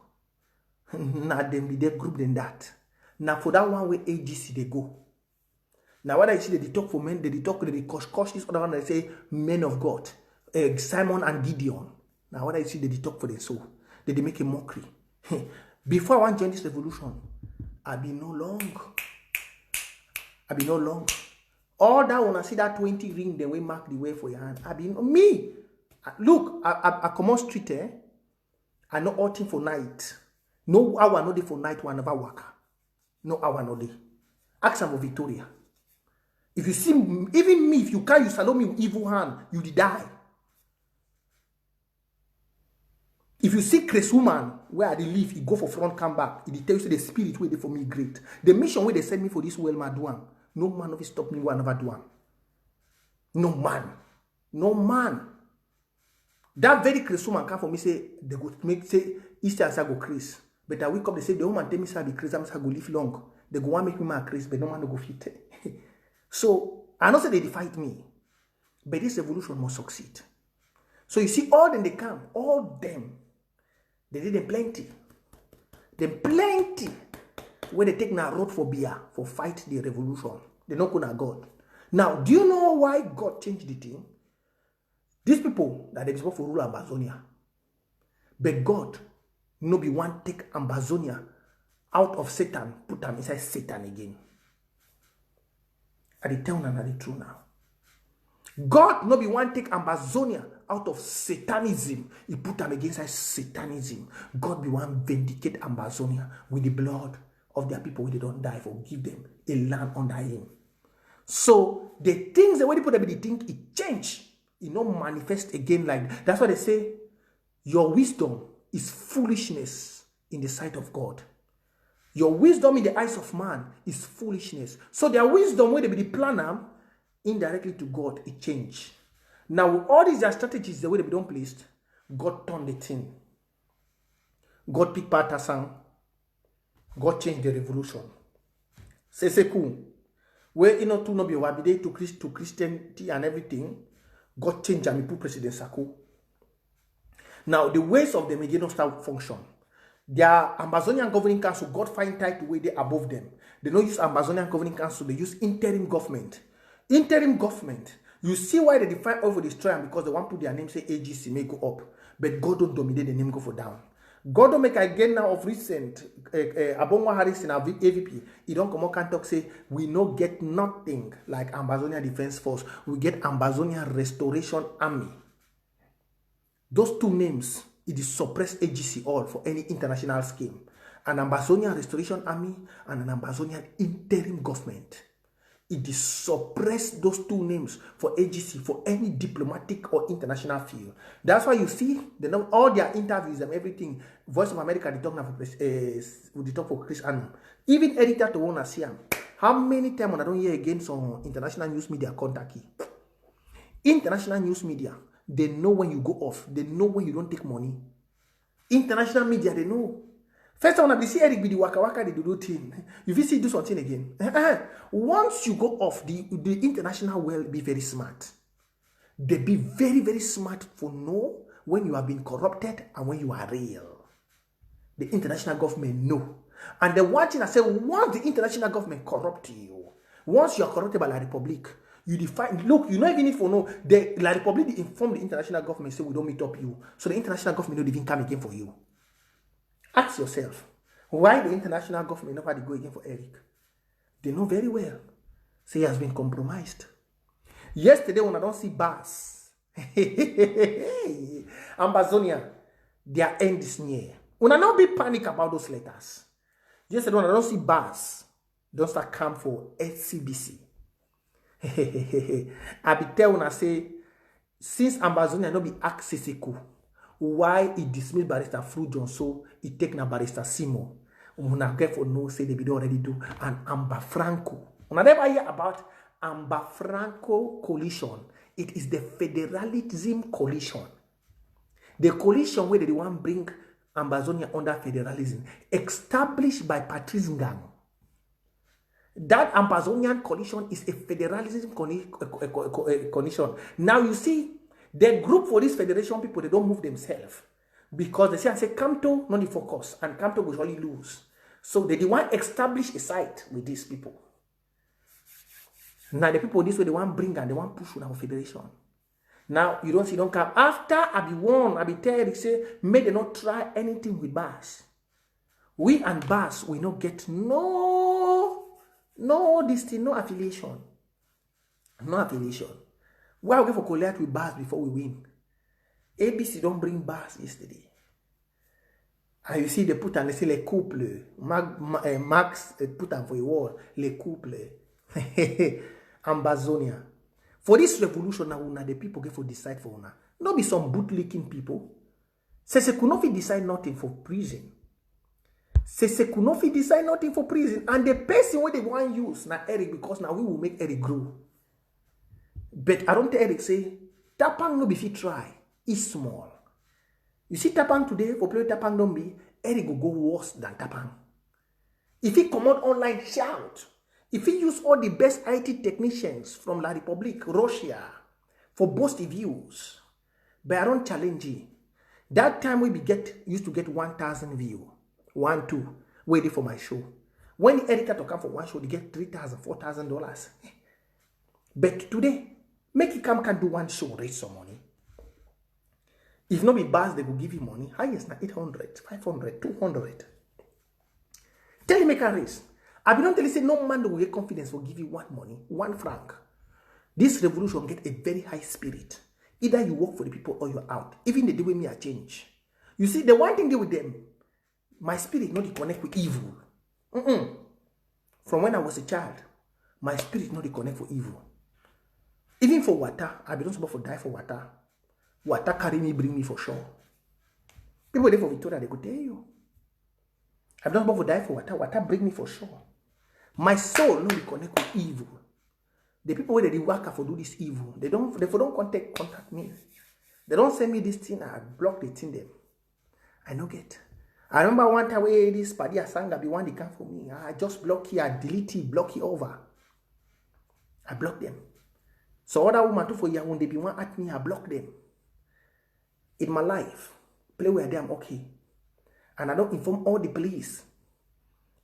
Now then be their group than that. Now for that one way AGC they go. Now what I see they talk for men, they talk they coach this other one they say men of God. Simon and Gideon. Now what I see they talk for them so they make a mockery. Before I want to join this revolution, I be no long. All that when I see that 20 ring, then we mark the way for your hand. I be no me. Look, I come on street, eh? I know all thing for night. No hour no day for night one never work. No hour no day. Ask them for Victoria. If you see, even me, if you can't, you salute me with evil hand, you did die. If you see Chris woman where I live, he go for front, come back. He tell you the spirit where they for me great. The mission where they send me for this well, my doing. No man of it stop me one never doing. No man. No man. That very Chris woman come for me say they go make say Easter as I go Chris. But I wake up they say the woman tell me say I be Chris, I'm say I go live long. They go want make me my Chris, but no man go fit. So I know say they fight me. But this revolution must succeed. So you see all them they come, all them. They did them plenty. Them plenty. When they take na road for beer for fight the revolution. They don't go na God. Now, do you know why God changed the thing? These people that they supposed to rule Ambazonia. But God no be one take Ambazonia out of Satan, put them inside Satan again. I dey tell you now the truth now. God no be one take Ambazonia out of Satanism. He put them against Satanism. God be one vindicate Ambazonia with the blood of their people when they don't die for. Give them a land under him. So the things the way people they think it change. It not manifest again like that. That's why they say your wisdom is foolishness in the sight of God. Your wisdom in the eyes of man is foolishness. So their wisdom when they be the planner indirectly to God, it changed. Now, with all these strategies, the way they don't placed, God turned the thing. God picked Patterson. God changed the revolution. C'est cool. Where you know to not be obedient to Christianity and everything, God changed and put President Sako. Now, the ways of them again don't start function. Their Ambazonian Governing Council, God find title way they above them. They don't use Ambazonian Governing Council, they use interim government. Interim government. You see why they define over destroy because they want to put their name say AGC may go up. But God don't dominate the name go for down. God don't make again now of recent Abonwa Harris in our AVP. He don't come out and talk say we no get nothing like Ambazonia Defense Force. We get Ambazonia Restoration Army. Those two names, it is suppress AGC all for any international scheme. An Ambazonia Restoration Army and an Ambazonia Interim Government. It is suppress those two names for AGC for any diplomatic or international field. That's why you see they know all their interviews and everything. Voice of America they talk now for Chris Anum. Even editor to wanna see him. How many times I don't hear again some international news media contact you? International news media, they know when you go off. They know when you don't take money. International media, they know. First time, when I see Eric be the waka waka, they do thing. If you see do something again, once you go off, the international world be very smart. They be very, very smart for know when you have been corrupted and when you are real. The international government know. And the one thing I say, once the international government corrupt you, once you are corrupted by La Republique, you define, look, you don't even need to know, the La Republique inform the international government, say we don't meet up you. So the international government don't even come again for you. Ask yourself, why the international government never go again for Eric? They know very well. Say he has been compromised. Yesterday, when I don't see bars, Ambazonia, their end is near. When I not be panic about those letters. Yesterday, when I don't see bars, don't start come for SCBC. I be tell when I say, since Ambazonia not be asked Siseko, why he dismissed Barrister Fru Johnson, he take na Barrister Simo. Una get for no say they be already do an Amba Franco. Una never hear about Amba Franco coalition. It is the federalism coalition. The coalition where they want bring Ambazonia under federalism, established by Patrice Ngang. That Ambazonian coalition is a federalism coalition. Now you see, the group for this federation people, they don't move themselves. Because they say, Kamto, not the focus, and Kamto will surely lose. So they want to establish a site with these people. Now the people this way, they want to bring and they want to push on our federation. Now, you don't see, don't come. After I be warned, I be tell you, say, may they not try anything with bars. We and bars, we not get no this thing, no affiliation. No affiliation. Why we go for collect with bars before we win? ABC don't bring bars yesterday. And you see, they put on, they say, les couples. Max put on for a wall, les couples. Ambazonia. For this revolution now, the people get for decide for una. Not be some bootlicking people. Say could not decide nothing for prison. Say could not decide nothing for prison. And the person where they want to use now Eric, because now we will make Eric grow. But I don't tell Eric say, Tapang no be fit try. It's small. You see Tapang today, for play Tapang don't be, Eric will go worse than Tapang. If he come out online, shout. If he use all the best IT technicians from La Republique, Russia, for both views, but I don't challenge you. That time we used to get 1,000 views. 1, 2, waiting for my show. When Eric had to come for one show, they get $3,000, $4,000. But today, make it come can do one show, raise some money. If not be bars, they will give you money. Highest now 800, 500, 200. Tell him make a raise. I don't tell you say no man will get confidence for give you one money, 1 franc. This revolution get a very high spirit. Either you work for the people or you're out. Even the day with me I change. You see, the one thing with them, my spirit not connect with evil. From when I was a child, my spirit not connect for evil. Even for water, I be not supposed to die for water. Water carry me, bring me for sure. People there for Victoria, they go tell you. I'm not supposed to die for water. Water bring me for sure. My soul no be connect with evil. The people where they work for do this evil, they don't contact me. They don't send me this thing. I block the thing them. I no get. I remember one time where this Paddy Asanga be one they come for me. I just block here, I delete it, block it over. I block them. So other woman too for you when they be one at me, I block them. In my life, play where they am okay. And I don't inform all the police,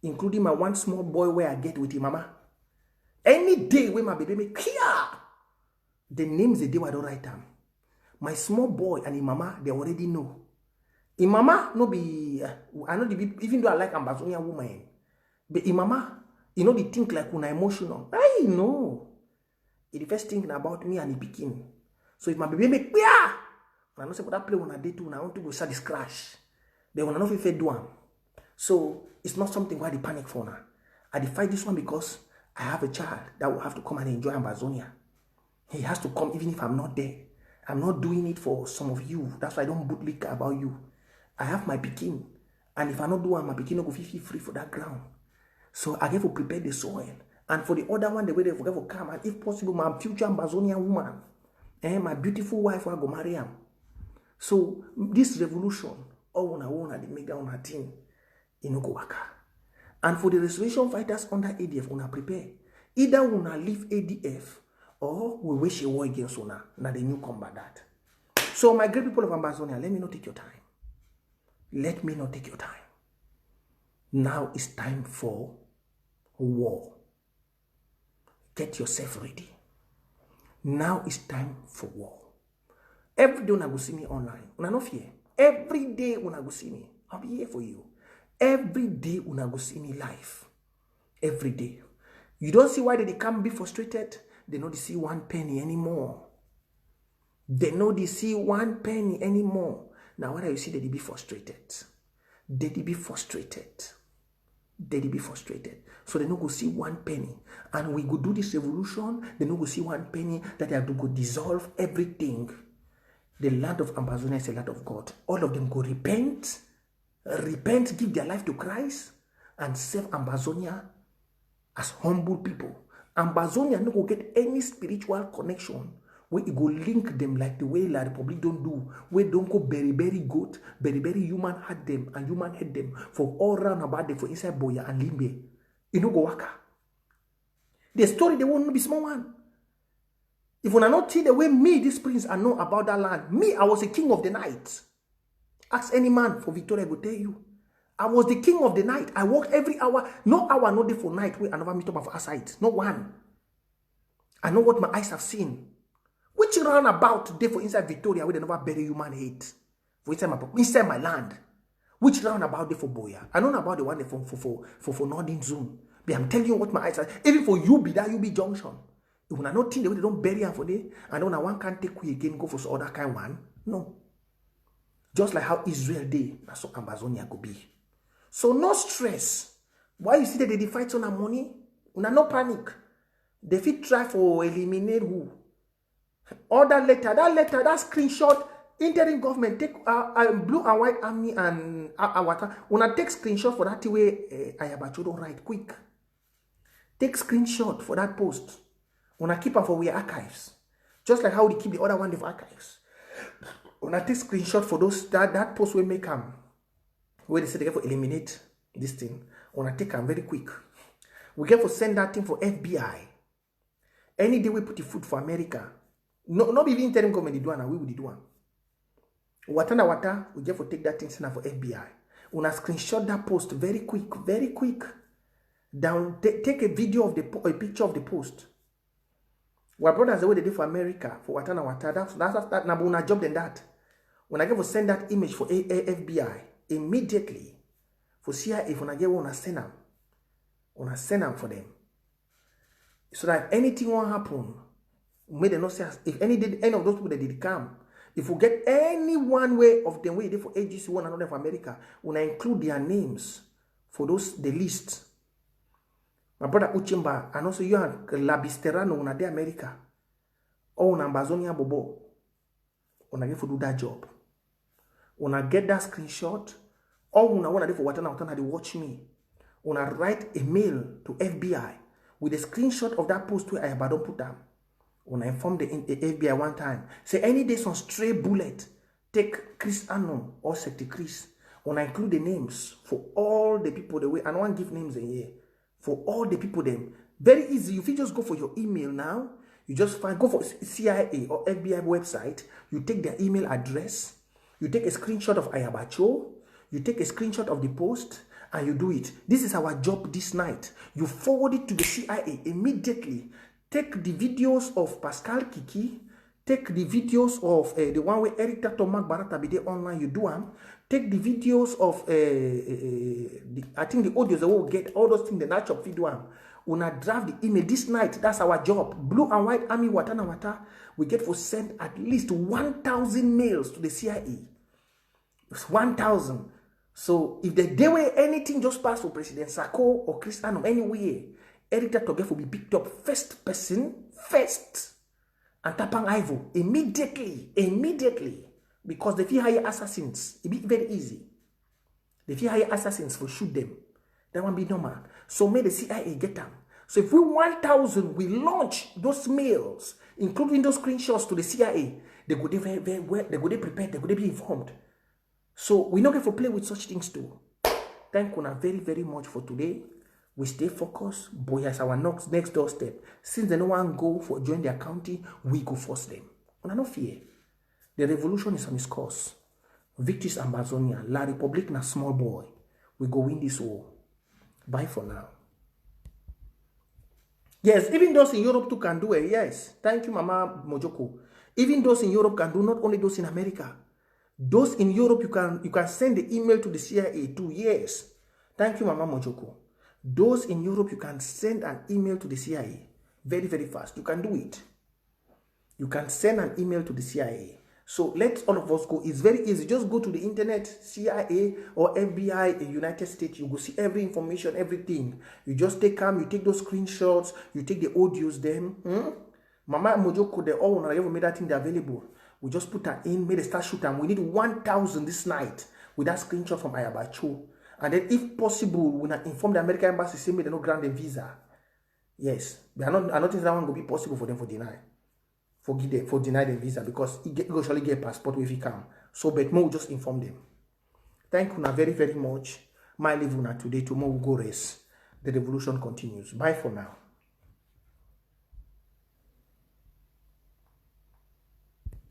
including my one small boy where I get with his mama. Any day when my baby make clear, the names the day I don't write them. My small boy and his mama, they already know. His mama no be, I know the even though I like Ambazonia woman, but his mama, you know, they think like when I'm emotional. I know. It's the first thinking about me and the begin. So if my baby make clear, I know say that play when I did too, and I want to go start this crash. They will not if do one. So it's not something why they panic for now. I defy this one because I have a child that will have to come and enjoy Ambazonia. He has to come even if I'm not there. I'm not doing it for some of you. That's why I don't bootlick about you. I have my Pekin. And if I not do one, my Pekin will go feel free for that ground. So I have to prepare the soil. And for the other one, the way they forget to come. And if possible, my future Ambazonian woman. And my beautiful wife will go marry him. So this revolution, all one they make that on her team. In Ogowaka. And for the restoration fighters under ADF, una prepare. Either una leave ADF or we wish a war against una. Now the new combat that. So my great people of Ambazonia, let me not take your time. Let me not take your time. Now it's time for war. Get yourself ready. Now it's time for war. Every day when I go see me online, when I no fear. Every day when I go see me, I'll be here for you. Every day when I go see me live. Every day. You don't see why they can't be frustrated? They know they see 1 penny anymore. They know they see 1 penny anymore. Now when you see that they be frustrated. They be frustrated. They be frustrated. So they no go see 1 penny. And we go do this revolution, they no go see 1 penny, that they have to go dissolve everything. The land of Amazonia is a land of God. All of them go repent, give their life to Christ, and serve Amazonia as humble people. Amazonia no go get any spiritual connection where it go link them like the way La Republic don't do, where don't go very goat, very human had them and human head them for all round about them for inside Boya and Limbe. You know go waka. The story they won't be small one. If when I not tell the way me, this prince, I know about that land. Me, I was a king of the night. Ask any man for Victoria, I will tell you. I was the king of the night. I work every hour. No hour, no day for night. Where I never meet up for outside. No one. I know what my eyes have seen. Which roundabout day for inside Victoria where they never bury human hate? For inside my land. Which roundabout day for Boya? I know about the one for Northern Zone. But I'm telling you what my eyes are. Even for UB Junction. When I not think the way they don't bury her for day, and when I one can't take we again go for some other kind one. No. Just like how Israel did, that's how Amazonia could be. So no stress. Why you see that they fight on our money? Una no panic. They fit try for eliminate who. Order letter, that screenshot, interim government take blue and white army and Awata. Una take screenshot for that way Ayabacho don't write quick. Take screenshot for that post. Una keep her for our archives. Just like how we keep the other one of archives. Una take screenshot for those that post we make them. Where they say they get for eliminate this thing. Una take them very quick. We get for send that thing for FBI. Any day we put the food for America. No, not even interim government they do and we will do one. Wata, we get for take that thing send for FBI. Una screenshot that post very quick. Down take a video of a picture of the post. Our brothers the way they did for America, for Wata, that's that now una job than that. When I get for send that image for FBI, immediately for CIA, when I get one, I send them for them. So that if anything won't happen, may they not say if any of those people that did come, if we get any one way of them way they for AGC one another for America, when I include their names for those the list. My brother Uchimba, and also you are Labisterano una de America. Or una Amazonia Bobo. Una get for do that job. Una get that screenshot. Or una wanna do for Watana they watch me. Una write a mail to FBI with a screenshot of that post where I don't put them. Una inform the FBI one time. Say any day some stray bullet. Take Chris Anon or Secretary Chris. Una include the names for all the people the way. I don't want to give names in here. For all the people them. Very easy. If you just go for your email now, you just go for CIA or FBI website, you take their email address, you take a screenshot of Ayabacho, you take a screenshot of the post, and you do it. This is our job this night. You forward it to the CIA immediately. Take the videos of Pascal Kiki, take the videos of the one where Eric Tatomak Barata be there online, you do them. Take the videos of, I think the audios that will get, all those things, the natural video. Una draft the email this night. That's our job. Blue and white army, Wata. We get for send at least 1,000 mails to the CIA. It's 1,000. So if the day where anything just passed for President Sako or Chris Anom, anyway, Eric Tatoge will be picked up first. And Tapang Ivo immediately. Because they feel hire assassins. It be very easy. They feel hire assassins for shoot them. That won't be normal. So may the CIA get them. So if we 1,000, we launch those mails, including those screenshots to the CIA, they go there very well. They go there prepared. They go there be informed. So we not get for play with such things too. Thank you very, very much for today. We stay focused. Boy, as our next doorstep. Since they no one go for join their county, we go force them. Una no fear. The revolution is on its course. Victory is Amazonia. La Republic na small boy. We go win this war. Bye for now. Yes, even those in Europe too can do it. Yes. Thank you, Mama Mojoko. Even those in Europe can do, not only those in America. Those in Europe, you can send the email to the CIA too. Yes. Thank you, Mama Mojoko. Those in Europe, you can send an email to the CIA very, very fast. You can do it. You can send an email to the CIA. So let all of us go. It's very easy. Just go to the internet, CIA or FBI in United States. You will see every information, everything. You just take them, you take those screenshots, you take the audios, them. Mama Mojoko, they all never made that thing available. We just put her in, made a start shoot, and we need 1,000 this night with that screenshot from Ayaba Cho. And then, if possible, we will inform the American embassy, say they no grant them visa. Yes, I don't think that one will be possible for them for deny. For deny them visa, because he will surely get a passport if he come. So, but more will just inform them. Thank you very, very much. My leave una today. Tomorrow we'll go race. The revolution continues. Bye for now.